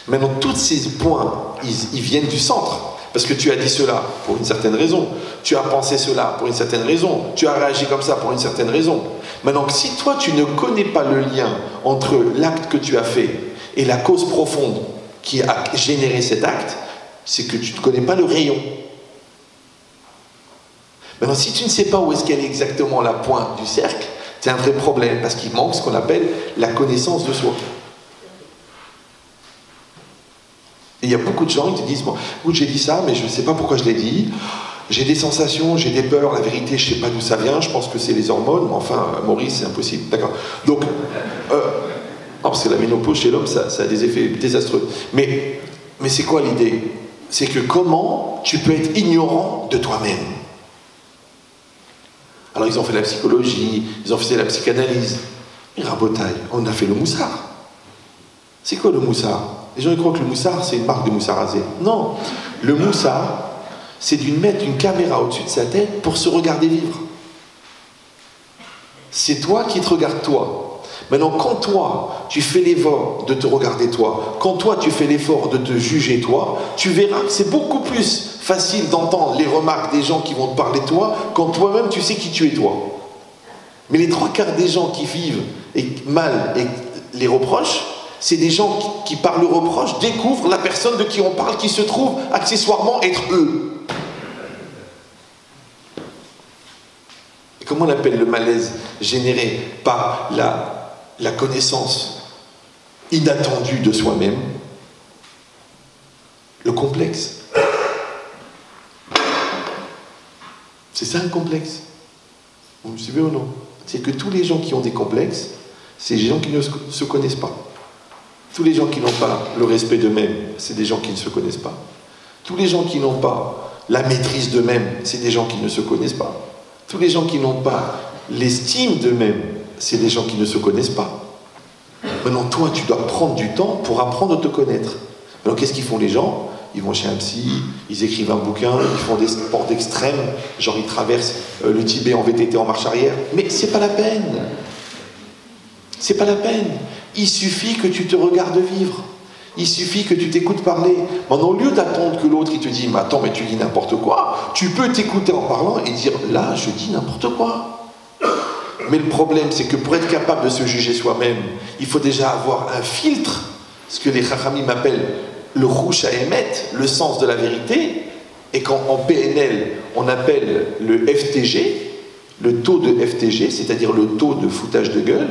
Maintenant, tous ces points, ils viennent du centre. Parce que tu as dit cela pour une certaine raison. Tu as pensé cela pour une certaine raison. Tu as réagi comme ça pour une certaine raison. Maintenant, si toi, tu ne connais pas le lien entre l'acte que tu as fait et la cause profonde qui a généré cet acte, c'est que tu ne connais pas le rayon. Maintenant, si tu ne sais pas où est-ce qu'elle est exactement la pointe du cercle, c'est un vrai problème, parce qu'il manque ce qu'on appelle la connaissance de soi. Et il y a beaucoup de gens qui te disent, bon, écoute, j'ai dit ça, mais je ne sais pas pourquoi je l'ai dit, j'ai des sensations, j'ai des peurs, la vérité, je ne sais pas d'où ça vient, je pense que c'est les hormones, mais enfin, Maurice, c'est impossible. D'accord. Donc, parce que la ménopause chez l'homme, ça a des effets désastreux. Mais c'est quoi l'idée? C'est que comment tu peux être ignorant de toi-même? Alors ils ont fait la psychologie, ils ont fait la psychanalyse. Et rabotaille, on a fait le moussard. C'est quoi le moussard? Les gens ils croient que le moussard c'est une marque de moussard rasé. Non, le moussard c'est mettre une caméra au-dessus de sa tête pour se regarder vivre. C'est toi qui te regardes toi. Maintenant quand toi tu fais l'effort de te regarder toi, quand toi tu fais l'effort de te juger toi, tu verras que c'est beaucoup plus facile d'entendre les remarques des gens qui vont te parler de toi quand toi-même tu sais qui tu es toi. Mais les 3/4 des gens qui vivent mal et les reproches, c'est des gens qui par le reproche découvrent la personne de qui on parle qui se trouve accessoirement être eux. Et comment on appelle le malaise généré par la connaissance inattendue de soi-même? Le complexe. C'est ça un complexe. Vous me suivez ou non? C'est que tous les gens qui ont des complexes, c'est des gens qui ne se connaissent pas. Tous les gens qui n'ont pas le respect d'eux-mêmes, c'est des gens qui ne se connaissent pas. Tous les gens qui n'ont pas la maîtrise d'eux-mêmes, c'est des gens qui ne se connaissent pas. Tous les gens qui n'ont pas l'estime d'eux-mêmes, c'est des gens qui ne se connaissent pas. Maintenant, toi, tu dois prendre du temps pour apprendre à te connaître. Alors, qu'est-ce qu'ils font les gens? Ils vont chez un psy, ils écrivent un bouquin, ils font des sports d'extrême, genre ils traversent le Tibet en VTT en marche arrière. Mais c'est pas la peine. C'est pas la peine. Il suffit que tu te regardes vivre. Il suffit que tu t'écoutes parler. Maintenant, au lieu d'attendre que l'autre il te dise « Mais attends, mais tu dis n'importe quoi », tu peux t'écouter en parlant et dire « Là, je dis n'importe quoi ». Mais le problème, c'est que pour être capable de se juger soi-même, il faut déjà avoir un filtre, ce que les Chachamim appellent le rouche à émettre, le sens de la vérité, et quand en PNL, on appelle le FTG, le taux de FTG, c'est-à-dire le taux de foutage de gueule.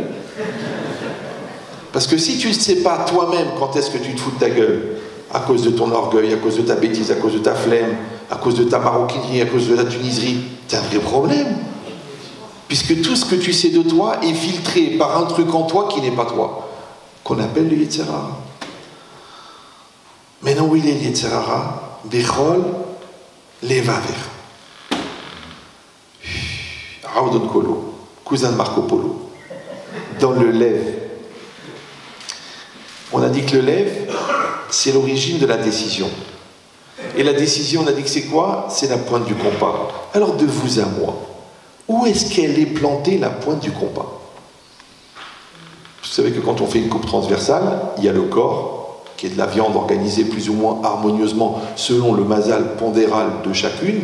Parce que si tu ne sais pas toi-même quand est-ce que tu te fous de ta gueule, à cause de ton orgueil, à cause de ta bêtise, à cause de ta flemme, à cause de ta maroquinerie, à cause de ta tuniserie, t'as un vrai problème. Puisque tout ce que tu sais de toi est filtré par un truc en toi qui n'est pas toi, qu'on appelle le Yetzer Hara. Maintenant, où il est le Yetzer Hara? Bechol Levaver. Raudon Kolo, cousin de Marco Polo. Dans le lève. On a dit que le lève, c'est l'origine de la décision. Et la décision, on a dit que c'est quoi? C'est la pointe du compas. Alors de vous à moi, où est-ce qu'elle est plantée, la pointe du compas? Vous savez que quand on fait une coupe transversale, il y a le corps, qui est de la viande organisée plus ou moins harmonieusement selon le mazal pondéral de chacune.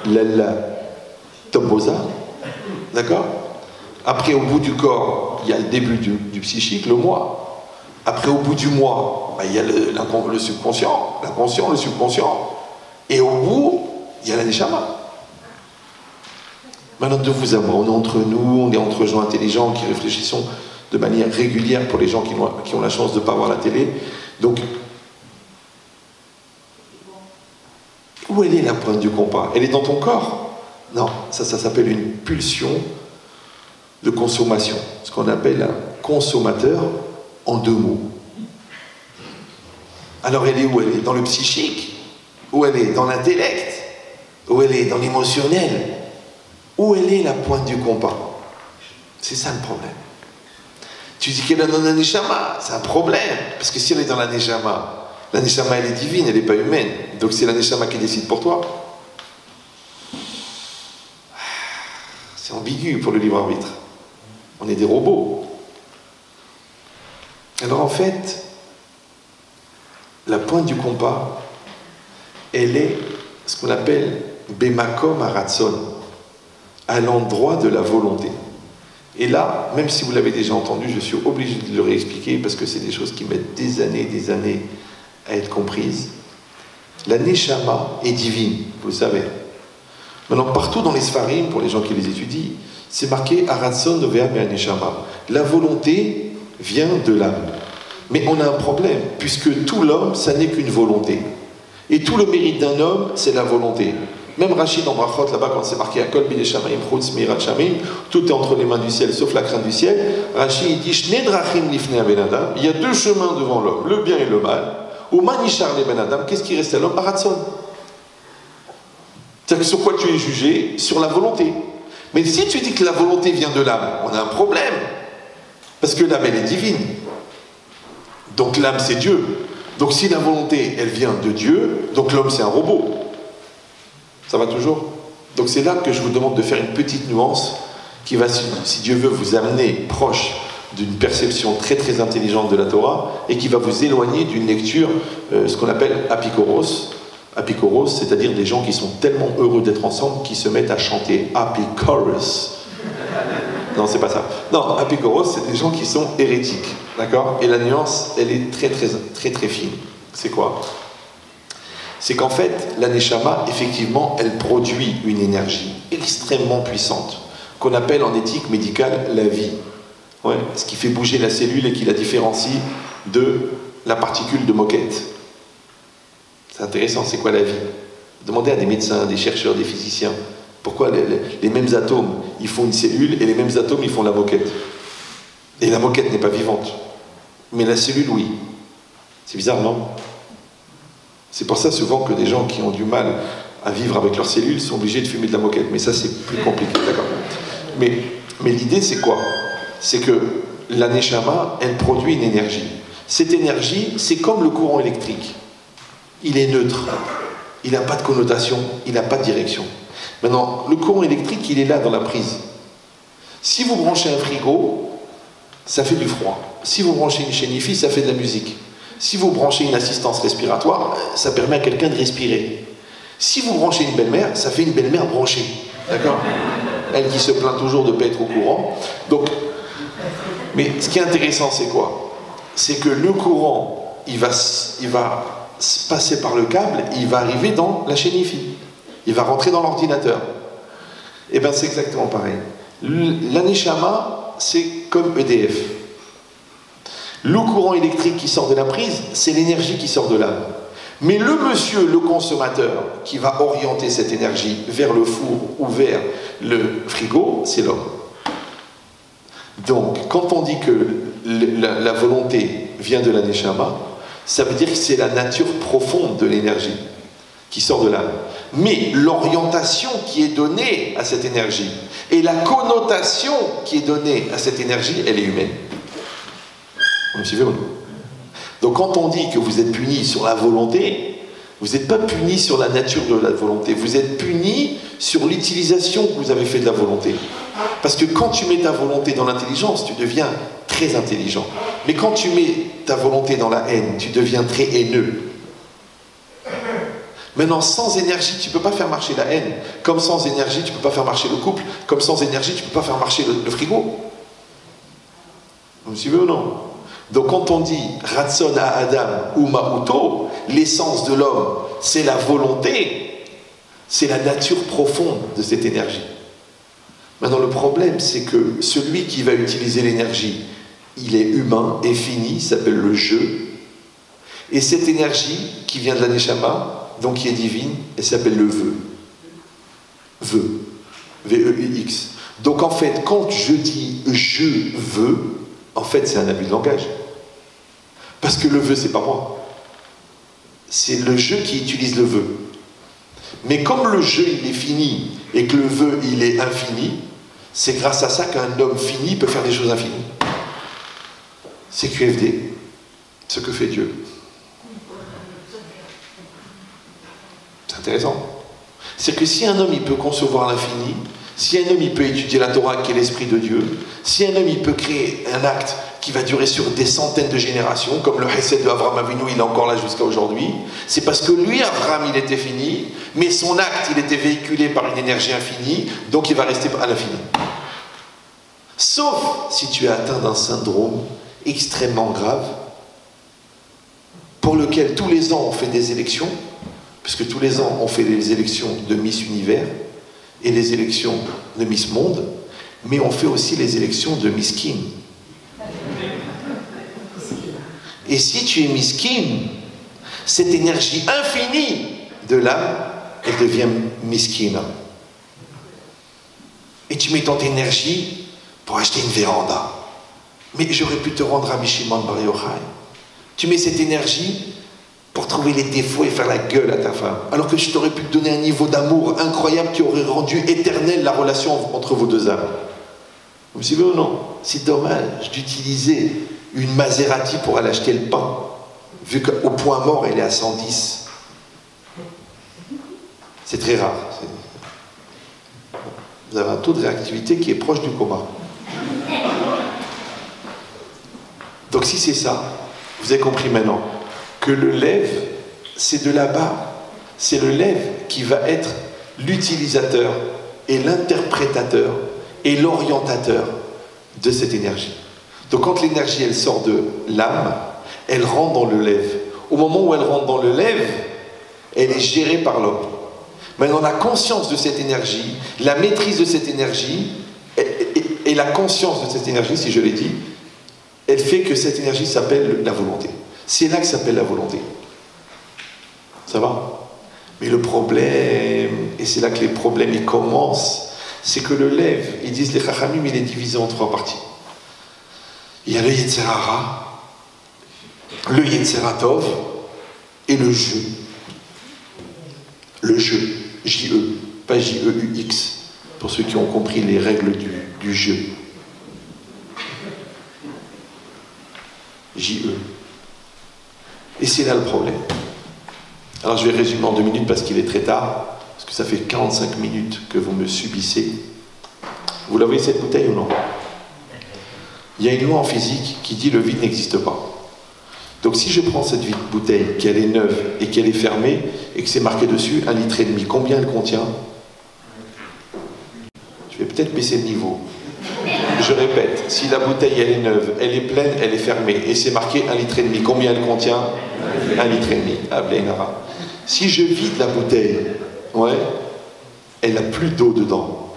L'ella tobosa, d'accord? Après, au bout du corps, il y a le début du psychique, le moi. Après, au bout du moi, il y a le subconscient, l'inconscient, le subconscient. Et au bout, il y a la neshama. Maintenant, de vous à moi, on est entre nous, on est entre gens intelligents qui réfléchissons de manière régulière pour les gens qui ont la chance de ne pas voir la télé. Donc, où elle est la pointe du compas? Elle est dans ton corps? Non, ça s'appelle une pulsion de consommation, ce qu'on appelle un consommateur en deux mots. Alors elle est où? Elle est dans le psychique? Où elle est dans l'intellect? Où elle est dans l'émotionnel? Où elle est la pointe du compas? C'est ça le problème. Tu dis qu'elle est dans la neshama, c'est un problème, parce que si elle est dans la neshama elle est divine, elle n'est pas humaine, donc c'est la neshama qui décide pour toi. C'est ambigu pour le libre arbitre. On est des robots. Alors en fait, la pointe du compas, elle est ce qu'on appelle Bemakom Haratson, à l'endroit de la volonté. Et là, même si vous l'avez déjà entendu, je suis obligé de le réexpliquer parce que c'est des choses qui mettent des années à être comprises. La Neshama est divine, vous le savez. Maintenant, partout dans les Sfarim, pour les gens qui les étudient, c'est marqué Haratson Novea Mea Neshama. La volonté vient de l'âme. Mais on a un problème, puisque tout l'homme, ça n'est qu'une volonté. Et tout le mérite d'un homme, c'est la volonté. Même Rachid dans Brachot, là-bas, quand c'est marqué Akol Bide Shamaim Chutz Mirat Shamim, tout est entre les mains du ciel, sauf la crainte du ciel. Rachid dit Shne Drachim Lifnei Ben Adam, il y a deux chemins devant l'homme, le bien et le mal. Ou Manishar le Ben Adam, qu'est-ce qui reste à l'homme? Haratson. C'est-à-dire que sur quoi tu es jugé? Sur la volonté. Mais si tu dis que la volonté vient de l'âme, on a un problème. Parce que l'âme, elle est divine. Donc l'âme, c'est Dieu. Donc si la volonté, elle vient de Dieu, donc l'homme, c'est un robot. Ça va toujours? Donc c'est là que je vous demande de faire une petite nuance qui va, si Dieu veut, vous amener proche d'une perception très très intelligente de la Torah et qui va vous éloigner d'une lecture, ce qu'on appelle apikoros. Apikoros, c'est-à-dire des gens qui sont tellement heureux d'être ensemble qu'ils se mettent à chanter apikoros. Non, c'est pas ça. Non, apikoros, c'est des gens qui sont hérétiques. D'accord? Et la nuance, elle est très très très très fine. C'est quoi? C'est qu'en fait, la neshama, effectivement, elle produit une énergie extrêmement puissante, qu'on appelle en éthique médicale la vie. Ouais, ce qui fait bouger la cellule et qui la différencie de la particule de moquette. C'est intéressant, c'est quoi la vie? Demandez à des médecins, des chercheurs, des physiciens, pourquoi les mêmes atomes, ils font une cellule et les mêmes atomes, ils font la moquette. Et la moquette n'est pas vivante. Mais la cellule, oui. C'est bizarre, non? C'est pour ça souvent que des gens qui ont du mal à vivre avec leurs cellules sont obligés de fumer de la moquette. Mais ça, c'est plus compliqué, d'accord? Mais l'idée, c'est quoi? C'est que la neshama, elle produit une énergie. Cette énergie, c'est comme le courant électrique. Il est neutre. Il n'a pas de connotation, il n'a pas de direction. Maintenant, le courant électrique, il est là dans la prise. Si vous branchez un frigo, ça fait du froid. Si vous branchez une chaîne IFI, ça fait de la musique. Si vous branchez une assistance respiratoire, ça permet à quelqu'un de respirer. Si vous branchez une belle-mère, ça fait une belle-mère branchée. D'accord? Elle qui se plaint toujours de ne pas être au courant. Donc, mais ce qui est intéressant, c'est quoi? C'est que le courant, il va passer par le câble, et il va arriver dans la chaîne IFI. Il va rentrer dans l'ordinateur. Et bien, c'est exactement pareil. L'aneshama, c'est comme EDF. Le courant électrique qui sort de la prise, c'est l'énergie qui sort de l'âme. Mais le monsieur, le consommateur, qui va orienter cette énergie vers le four ou vers le frigo, c'est l'homme. Donc, quand on dit que la volonté vient de l'aneshama, ça veut dire que c'est la nature profonde de l'énergie qui sort de l'âme. Mais l'orientation qui est donnée à cette énergie et la connotation qui est donnée à cette énergie, elle est humaine. Vous me suivez ou non? Donc quand on dit que vous êtes puni sur la volonté, vous n'êtes pas puni sur la nature de la volonté, vous êtes puni sur l'utilisation que vous avez fait de la volonté. Parce que quand tu mets ta volonté dans l'intelligence, tu deviens très intelligent. Mais quand tu mets ta volonté dans la haine, tu deviens très haineux. Maintenant, sans énergie, tu ne peux pas faire marcher la haine. Comme sans énergie, tu ne peux pas faire marcher le couple. Comme sans énergie, tu ne peux pas faire marcher le frigo. Vous me suivez ou non? Donc quand on dit « Ratson à Adam ou Ma'uto », l'essence de l'homme, c'est la volonté, c'est la nature profonde de cette énergie. Maintenant, le problème, c'est que celui qui va utiliser l'énergie, il est humain et fini, il s'appelle le jeu. Et cette énergie qui vient de l'aneshama, donc qui est divine, elle s'appelle le vœu. Vœu. V-E-U-X. Donc en fait, quand je dis « je veux », en fait, c'est un abus de langage. Parce que le vœu, c'est pas moi. C'est le jeu qui utilise le vœu. Mais comme le jeu, il est fini, et que le vœu, il est infini, c'est grâce à ça qu'un homme fini peut faire des choses infinies. C'est QFD, ce que fait Dieu. C'est intéressant. C'est que si un homme, il peut concevoir l'infini, si un homme il peut étudier la Torah qui est l'esprit de Dieu, si un homme il peut créer un acte qui va durer sur des centaines de générations, comme le Hesed de Avraham Avinu, il est encore là jusqu'à aujourd'hui, c'est parce que lui, Avraham, il était fini, mais son acte, il était véhiculé par une énergie infinie, donc il va rester à l'infini. Sauf si tu es atteint d'un syndrome extrêmement grave, pour lequel tous les ans on fait des élections, puisque tous les ans on fait les élections de Miss Univers, et les élections de Miss Monde, mais on fait aussi les élections de Miss Kim. Et si tu es Miss Kim, cette énergie infinie de l'âme, elle devient Miss Kim. Et tu mets ton énergie pour acheter une véranda. Mais j'aurais pu te rendre à Shimon Bar Yochai. Tu mets cette énergie pour trouver les défauts et faire la gueule à ta femme. Alors que je t'aurais pu te donner un niveau d'amour incroyable qui aurait rendu éternelle la relation entre vos deux âmes. Vous me suivez ou non? C'est dommage d'utiliser une Maserati pour aller acheter le pain, vu qu'au point mort, elle est à 110. C'est très rare. Vous avez un taux de réactivité qui est proche du coma. Donc si c'est ça, vous avez compris maintenant que le lève, c'est de là-bas. C'est le lève qui va être l'utilisateur et l'interprétateur et l'orientateur de cette énergie. Donc quand l'énergie, elle sort de l'âme, elle rentre dans le lève. Au moment où elle rentre dans le lève, elle est gérée par l'homme. Maintenant, la conscience de cette énergie, la maîtrise de cette énergie et la conscience de cette énergie, si je l'ai dit, elle fait que cette énergie s'appelle la volonté. C'est là que s'appelle la volonté. Ça va? Mais le problème, et c'est là que les problèmes ils commencent, c'est que le lève, ils disent les Chachamim, il est divisé en trois parties. Il y a le Yetzer Hara, le Yetzer Tov et le jeu. Le jeu, J-E, pas J-E-U-X, pour ceux qui ont compris les règles du jeu. J-E. Et c'est là le problème. Alors je vais résumer en 2 minutes parce qu'il est très tard, parce que ça fait 45 minutes que vous me subissez. Vous la voyez cette bouteille ou non? Il y a une loi en physique qui dit le vide n'existe pas. Donc si je prends cette bouteille, qu'elle est neuve et qu'elle est fermée, et que c'est marqué dessus 1,5 litre, combien elle contient? Je vais peut-être baisser le niveau. Je répète, si la bouteille elle est neuve, elle est pleine, elle est fermée, et c'est marqué 1,5 litre, combien elle contient? 1,5 litre. Ah, Blainara. Si je vide la bouteille, ouais, elle n'a plus d'eau dedans.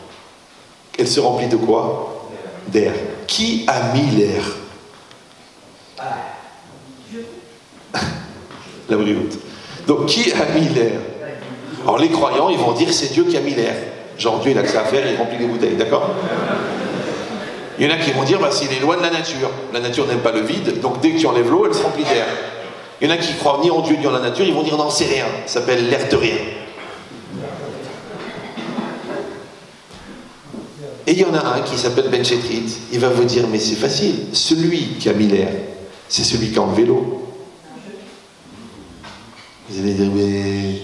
Elle se remplit de quoi? D'air. Qui a mis l'air? La brioute. Donc qui a mis l'air? Alors les croyants, ils vont dire c'est Dieu qui a mis l'air. Genre Dieu il a que ça à faire, il remplit les bouteilles, d'accord? Il y en a qui vont dire bah, c'est les lois de la nature. La nature n'aime pas le vide, donc dès que tu enlèves l'eau, elle se remplit d'air. Il y en a qui croient ni en Dieu ni en la nature, ils vont dire non c'est rien, ça s'appelle l'air de rien. Et il y en a un qui s'appelle Ben Chetrit, il va vous dire mais c'est facile, celui qui a mis l'air, c'est celui qui a enlevé l'eau. Vous allez dire mais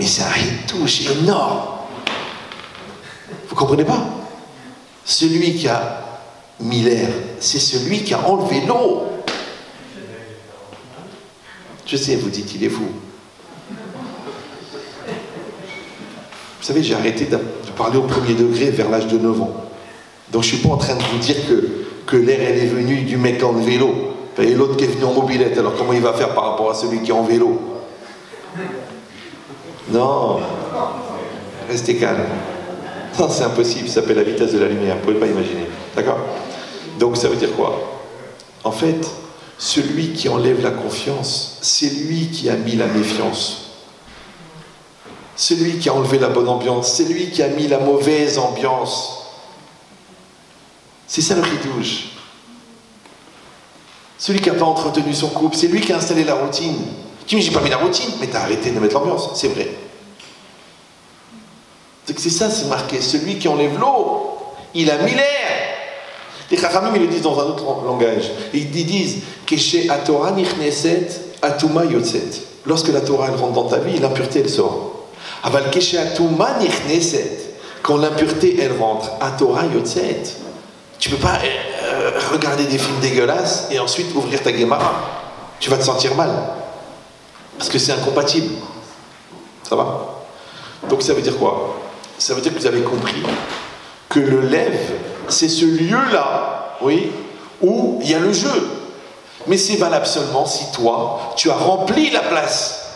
c'est un hitouche énorme. Vous comprenez pas? Celui qui a mis l'air, c'est celui qui a enlevé l'eau. Je sais, vous dites il est fou. Vous savez, j'ai arrêté de parler au premier degré vers l'âge de 9 ans. Donc je ne suis pas en train de vous dire que l'air elle est venue du mec en vélo. Et l'autre qui est venu en mobilette, alors comment il va faire par rapport à celui qui est en vélo? Non, restez calme. Non, c'est impossible, ça s'appelle la vitesse de la lumière, vous ne pouvez pas imaginer. D'accord? Donc ça veut dire quoi? En fait, celui qui enlève la confiance, c'est lui qui a mis la méfiance. Celui qui a enlevé la bonne ambiance, c'est lui qui a mis la mauvaise ambiance. C'est ça le ridouche. Celui qui n'a pas entretenu son couple, c'est lui qui a installé la routine. Tu me dis, j'ai pas mis la routine, mais t'as arrêté de mettre l'ambiance, c'est vrai. C'est ça, c'est marqué. Celui qui enlève l'eau, il a mis l'air. Les Chachamim, ils le disent dans un autre langage. Ils disent que chez Atorah nichneset, atuma yotzet. Lorsque la Torah elle rentre dans ta vie, l'impureté elle sort. Aval que chez atuma nichneset, quand l'impureté elle rentre, Atorah yotzet. Tu peux pas regarder des films dégueulasses et ensuite ouvrir ta Gemara. Tu vas te sentir mal. Parce que c'est incompatible. Ça va? Donc ça veut dire quoi? Ça veut dire que vous avez compris que le lève, c'est ce lieu-là, oui, où il y a le jeu. Mais c'est valable seulement si toi, tu as rempli la place.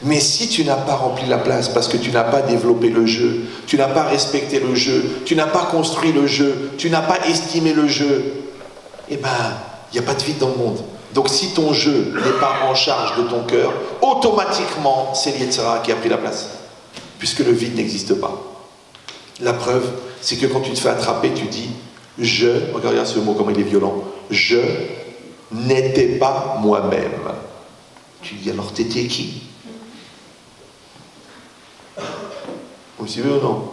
Mais si tu n'as pas rempli la place parce que tu n'as pas développé le jeu, tu n'as pas respecté le jeu, tu n'as pas construit le jeu, tu n'as pas estimé le jeu, eh ben, il n'y a pas de vide dans le monde. Donc si ton jeu n'est pas en charge de ton cœur, automatiquement, c'est l'Yetzirah qui a pris la place. Puisque le vide n'existe pas. La preuve, c'est que quand tu te fais attraper, tu dis « je », regardez ce mot, comment il est violent, « je n'étais pas moi-même ». Tu dis « alors t'étais qui ?» Vous me suivez ou non?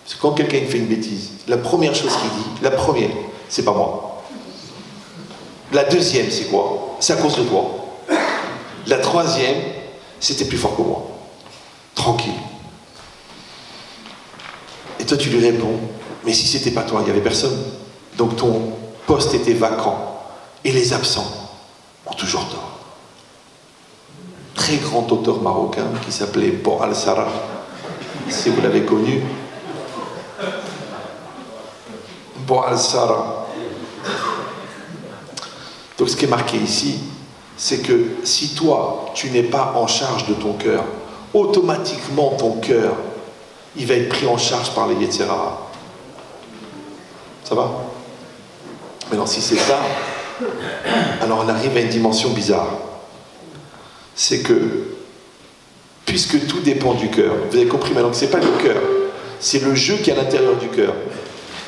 Parce que quand quelqu'un fait une bêtise, la première chose qu'il dit, la première, c'est pas moi. La deuxième, c'est quoi? C'est à cause de toi. La troisième, c'était plus fort que moi. Tranquille. Et toi, tu lui réponds, mais si c'était pas toi, il n'y avait personne. Donc ton poste était vacant. Et les absents ont toujours tort. Très grand auteur marocain qui s'appelait Bo Al-Sarraf, si vous l'avez connu. Bo Al-Sarraf. Donc ce qui est marqué ici, c'est que si toi, tu n'es pas en charge de ton cœur, automatiquement ton cœur, il va être pris en charge par les Yetzirah. Ça va? Maintenant, si c'est ça, alors on arrive à une dimension bizarre. C'est que, puisque tout dépend du cœur, vous avez compris maintenant que ce n'est pas le cœur, c'est le jeu qui est à l'intérieur du cœur.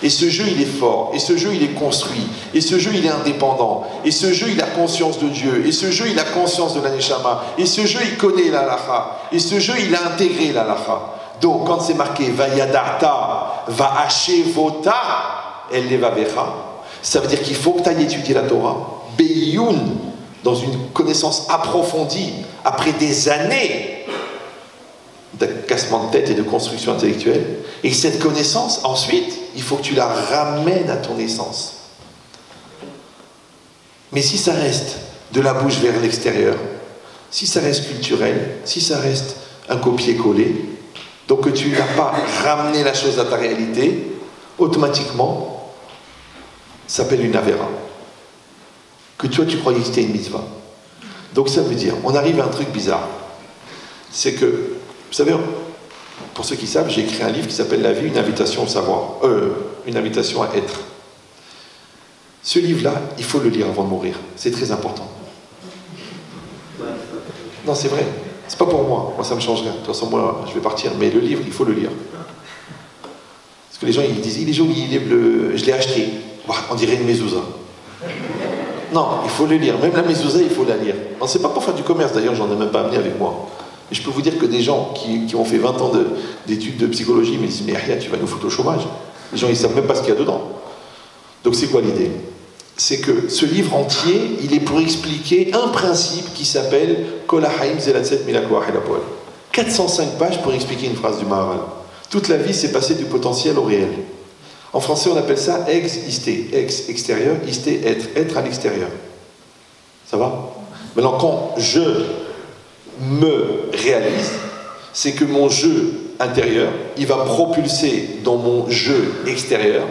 Et ce jeu, il est fort, et ce jeu, il est construit, et ce jeu, il est indépendant, et ce jeu, il a conscience de Dieu, et ce jeu, il a conscience de la Neshama, et ce jeu, il connaît la Lacha, et ce jeu, il a intégré la Lacha. Donc, quand c'est marqué Vayadarta, Vaashevota, El Levavecha, ça veut dire qu'il faut que tu ailles étudier la Torah, Beyoun, dans une connaissance approfondie, après des années. cassement de tête et de construction intellectuelle. Et cette connaissance, ensuite, il faut que tu la ramènes à ton essence. Mais si ça reste de la bouche vers l'extérieur, si ça reste culturel, si ça reste un copier-coller, donc que tu n'as pas ramené la chose à ta réalité, automatiquement, ça s'appelle une avéra. Que toi, tu croyais que c'était une mitzvah. Donc ça veut dire, on arrive à un truc bizarre. C'est que, vous savez, pour ceux qui savent, j'ai écrit un livre qui s'appelle La vie, une invitation au savoir. Une invitation à être. Ce livre-là, il faut le lire avant de mourir. C'est très important. Non, c'est vrai. C'est pas pour moi. Moi, ça me change rien. De toute façon, moi, je vais partir. Mais le livre, il faut le lire. Parce que les gens, ils disent, il est joli, il est bleu, je l'ai acheté. On dirait une mezouza. Non, il faut le lire. Même la mezouza, il faut la lire. Non, c'est pas pour faire du commerce. D'ailleurs, j'en ai même pas amené avec moi. Et je peux vous dire que des gens qui ont fait 20 ans d'études de psychologie me disent, mais Yahya, tu vas nous foutre au chômage. Les gens, ils savent même pas ce qu'il y a dedans. Donc, c'est quoi l'idée? C'est que ce livre entier, il est pour expliquer un principe qui s'appelle Kol haim zelatset milakwa helapol. 405 pages pour expliquer une phrase du Maharal. Toute la vie, c'est passer du potentiel au réel. En français, on appelle ça ex-isté. Ex, extérieur, isté, être. Être à l'extérieur. Ça va? Maintenant, quand je me réalise, c'est que mon jeu intérieur, il va propulser dans mon jeu extérieur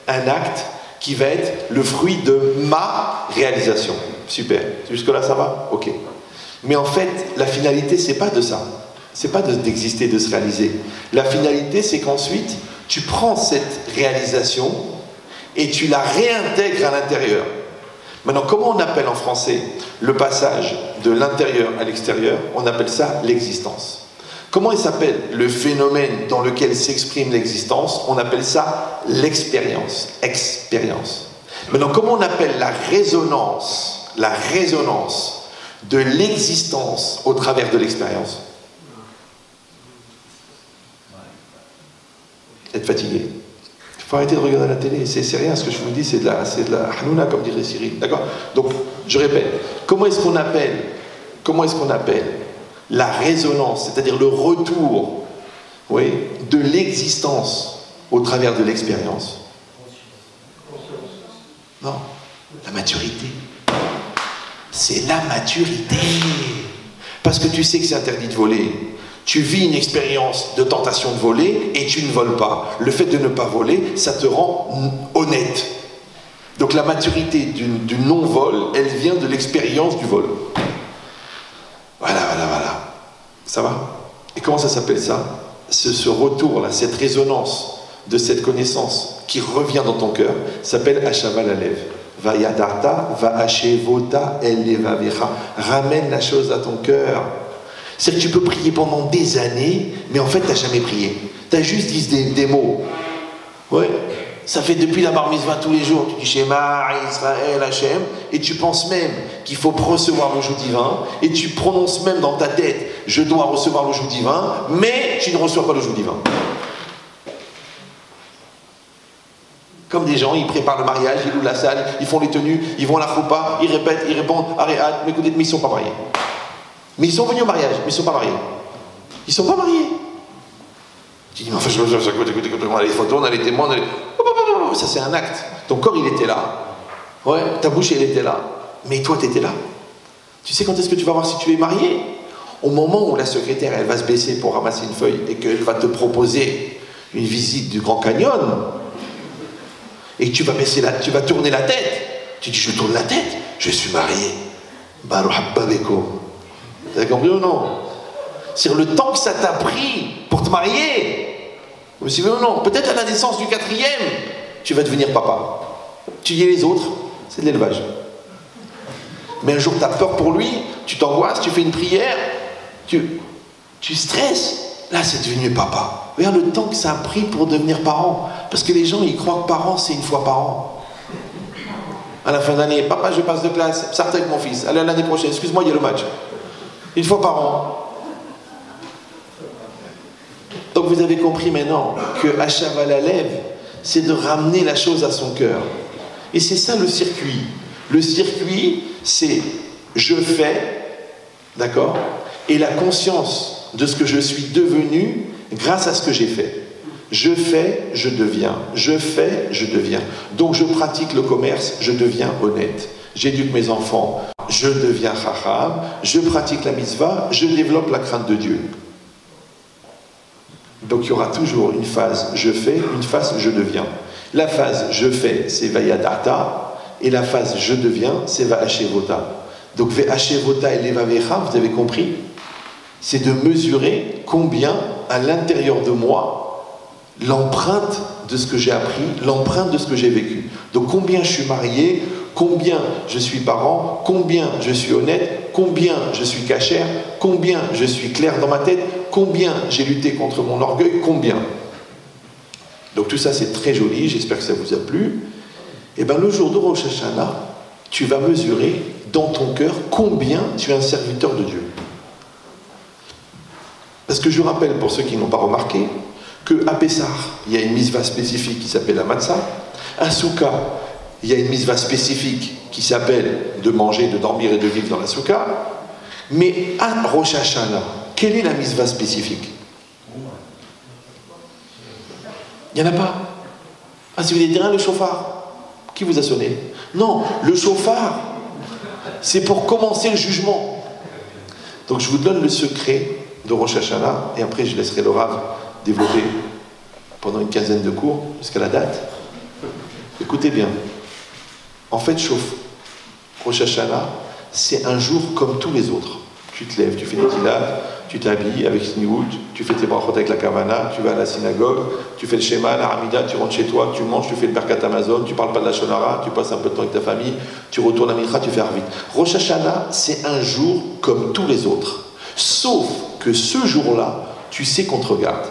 un acte qui va être le fruit de ma réalisation. Super. Jusque-là, ça va? Ok. Mais en fait, la finalité, c'est pas de ça. C'est pas d'exister, de se réaliser. La finalité, c'est qu'ensuite, tu prends cette réalisation et tu la réintègres à l'intérieur. Maintenant, comment on appelle en français le passage de l'intérieur à l'extérieur? On appelle ça l'existence. Comment il s'appelle le phénomène dans lequel s'exprime l'existence? On appelle ça l'expérience. Expérience. Maintenant, comment on appelle la résonance de l'existence au travers de l'expérience? Être fatigué. Il faut arrêter de regarder la télé. C'est rien, ce que je vous dis, c'est de la hanouna, comme dirait Cyril. D'accord? Donc, je répète. Comment est-ce qu'on appelle la résonance, c'est-à-dire le retour, oui, de l'existence au travers de l'expérience? Non, la maturité. C'est la maturité. Parce que tu sais que c'est interdit de voler. Tu vis une expérience de tentation de voler et tu ne voles pas. Le fait de ne pas voler, ça te rend honnête. Donc la maturité du non-vol, elle vient de l'expérience du vol. Voilà. Ça va? Et comment ça s'appelle ça? Ce retour-là, cette résonance de cette connaissance qui revient dans ton cœur, s'appelle Hashava Lalev. Vayadarta, Vaashevota, Elevavecha. Ramène la chose à ton cœur. C'est-à-dire que tu peux prier pendant des années, mais en fait, tu n'as jamais prié. Tu as juste dit des mots. Ouais. Ça fait depuis la bar mitzvah tous les jours, tu dis Shema, Israël, Hachem, et tu penses même qu'il faut recevoir le joug divin, et tu prononces même dans ta tête, je dois recevoir le joug divin, mais tu ne reçois pas le joug divin. Comme des gens, ils préparent le mariage, ils louent la salle, ils font les tenues, ils vont à la choupa, ils répètent, ils répondent, mais écoutez, mais ils ne sont pas mariés. Mais ils sont venus au mariage, mais ils ne sont pas mariés. Ils ne sont pas mariés. Tu dis, mais enfin, on a les photos, on a les témoins, on a les... Ça c'est un acte. Ton corps il était là. Ouais, ta bouche elle était là. Mais toi tu étais là. Tu sais quand est-ce que tu vas voir si tu es marié? Au moment où la secrétaire elle va se baisser pour ramasser une feuille et qu'elle va te proposer une visite du Grand Canyon et que tu vas tu vas tourner la tête. Tu dis je tourne la tête, je suis marié. Barouhabba beko. Vous avez compris ou non? C'est le temps que ça t'a pris pour te marier. Vous suivez ou non? Peut-être à la naissance du 4e, tu vas devenir papa. Tu dis les autres, c'est de l'élevage. Mais un jour, tu as peur pour lui, tu t'angoisses, tu fais une prière, tu stresses. Là, c'est devenu papa. Regarde le temps que ça a pris pour devenir parent. Parce que les gens, ils croient que parent, c'est une fois par an. À la fin d'année, papa, je passe de classe, sortez avec mon fils. Allez, l'année prochaine, excuse-moi, il y a le match. Une fois par an. Donc vous avez compris maintenant que Hashava Lalev, c'est de ramener la chose à son cœur. Et c'est ça le circuit. Le circuit, c'est je fais, d'accord? Et la conscience de ce que je suis devenu grâce à ce que j'ai fait. Je fais, je deviens. Je fais, je deviens. Donc je pratique le commerce, je deviens honnête. J'éduque mes enfants, je deviens chacham. Je pratique la mitzvah, je développe la crainte de Dieu. Donc il y aura toujours une phase je fais, une phase je deviens. La phase je fais, c'est vayadata, et la phase je deviens, c'est va'ashevota. Donc va'ashevota et levavecha, vous avez compris? C'est de mesurer combien à l'intérieur de moi l'empreinte de ce que j'ai appris, l'empreinte de ce que j'ai vécu. Donc combien je suis marié, combien je suis parent, combien je suis honnête, combien je suis cachère, combien je suis clair dans ma tête, combien j'ai lutté contre mon orgueil, combien. Donc tout ça c'est très joli, j'espère que ça vous a plu. Et bien le jour de Rosh Hashanah, tu vas mesurer dans ton cœur combien tu es un serviteur de Dieu. Parce que je rappelle pour ceux qui n'ont pas remarqué, qu'à Pessah, il y a une mitzvah spécifique qui s'appelle la matzah. À Souka, il y a une mitzvah spécifique qui s'appelle de manger, de dormir et de vivre dans la Souka. Mais à Rosh Hashanah, quelle est la mitzvah spécifique? Il n'y en a pas. Ah, si vous dites rien, le chauffard. Qui vous a sonné? Non, le chauffard, c'est pour commencer le jugement. Donc je vous donne le secret de Rosh Hashanah, et après je laisserai le Rav développer pendant une quinzaine de cours, jusqu'à la date. Écoutez bien. En fait, Rosh Hashanah, c'est un jour comme tous les autres. Tu te lèves, tu fais des tilades, tu t'habilles avec Sniout, tu fais tes brachot avec la kavana, tu vas à la synagogue, tu fais le schéma, la hamida, tu rentres chez toi, tu manges, tu fais le Birkat Hamazon, tu parles pas de la shonara, tu passes un peu de temps avec ta famille, tu retournes à Mincha, tu fais Arvit. Rosh Hashanah, c'est un jour comme tous les autres. Sauf que ce jour-là, tu sais qu'on te regarde.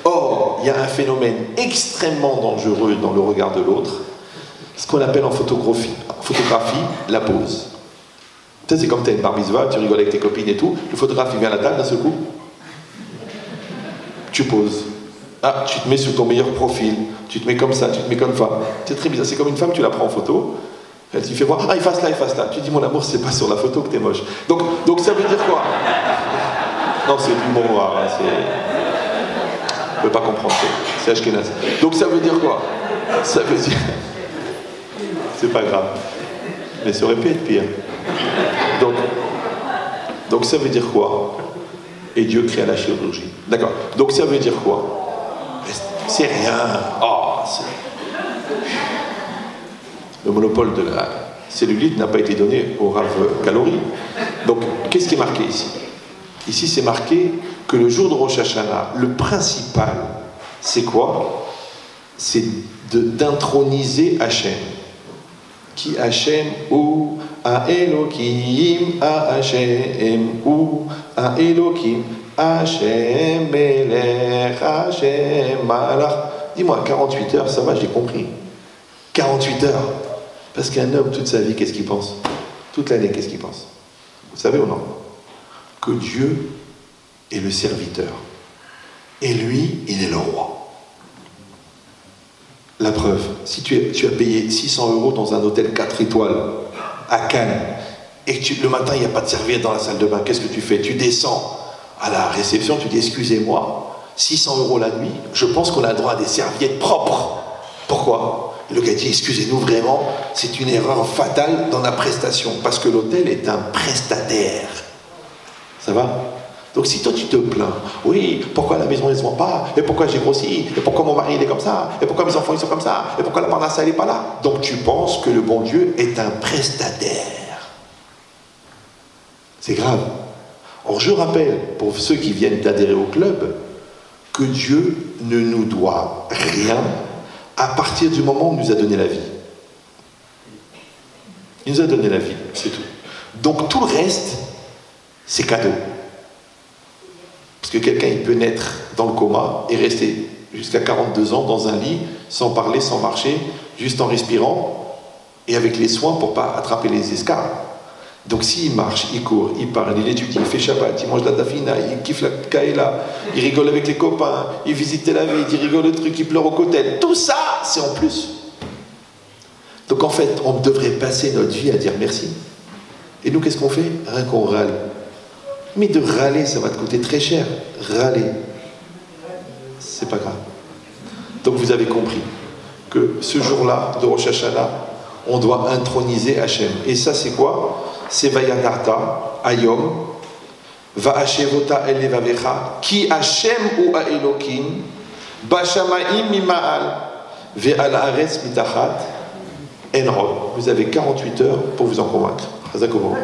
Or, il y a un phénomène extrêmement dangereux dans le regard de l'autre, ce qu'on appelle en photographie la pose. Tu sais, c'est comme tu as une bar mitzvah, tu rigoles avec tes copines et tout, le photographe il vient à la table d'un seul coup, tu poses. Ah, tu te mets sur ton meilleur profil, tu te mets comme ça, tu te mets comme femme. C'est très bizarre, c'est comme une femme, tu la prends en photo, elle te fait voir, ah, il fasse là. Tu dis, mon amour, c'est pas sur la photo que t'es moche. Donc ça veut dire quoi? Non, c'est du bon noir, hein, c'est... Je peux pas comprendre, c'est Ashkenaz. Donc ça veut dire quoi? Ça veut dire... C'est pas grave. Mais ça aurait pu être pire. Donc ça veut dire quoi? Et Dieu crée la chirurgie. D'accord. Donc ça veut dire quoi? C'est rien. Oh, c'est... Le monopole de la cellulite n'a pas été donné au Rav Calories. Donc, qu'est-ce qui est marqué ici? Ici, c'est marqué que le jour de Rosh Hashanah, le principal, c'est quoi? C'est d'introniser Hachem. Qui Hachem ou a Elohim, a Hachem ou a Elohim, Hachem Melech, Hachem Malach. Dis-moi, 48 heures, ça va, j'ai compris. 48 heures. Parce qu'un homme, toute sa vie, qu'est-ce qu'il pense? Toute l'année, qu'est-ce qu'il pense? Vous savez ou non? Que Dieu est le serviteur. Et lui, il est le roi. La preuve, si tu as payé 600 € dans un hôtel 4 étoiles à Cannes, et que le matin, il n'y a pas de serviette dans la salle de bain, qu'est-ce que tu fais? Tu descends à la réception, tu dis, excusez-moi, 600 € la nuit, je pense qu'on a le droit à des serviettes propres. Pourquoi? Le gars dit, excusez-nous vraiment, c'est une erreur fatale dans la prestation, parce que l'hôtel est un prestataire. Ça va? Donc si toi tu te plains, oui, pourquoi la maison ne se vend pas, et pourquoi j'ai grossi, et pourquoi mon mari il est comme ça, et pourquoi mes enfants ils sont comme ça, et pourquoi la parnassa elle n'est pas là, donc tu penses que le bon Dieu est un prestataire. C'est grave. Or je rappelle, pour ceux qui viennent d'adhérer au club, que Dieu ne nous doit rien à partir du moment où il nous a donné la vie. Il nous a donné la vie, c'est tout. Donc tout le reste, c'est cadeau. Parce que quelqu'un, il peut naître dans le coma et rester jusqu'à 42 ans dans un lit, sans parler, sans marcher, juste en respirant, et avec les soins pour ne pas attraper les escarres. Donc s'il marche, il court, il parle, il étudie, il fait Shabbat, il mange la dafina, il kiffe la kaela, il rigole avec les copains, il visite Tel Aviv, il rigole le truc, il pleure au cotel, tout ça, c'est en plus. Donc en fait, on devrait passer notre vie à dire merci. Et nous, qu'est-ce qu'on fait? Rien qu'on râle. Mais de râler, ça va te coûter très cher. Râler, c'est pas grave. Donc vous avez compris que ce jour-là de Rosh Hashanah, on doit introniser Hachem. Et ça, c'est quoi? C'est Vayadarta, Ayom, Va'ashevota elevavecha, Ki Hachem ou Elokim, Bashamaim mima'al, Ve'al Aretz mitachat, Enrod. Vous avez 48 heures pour vous en convaincre. Hazakovo.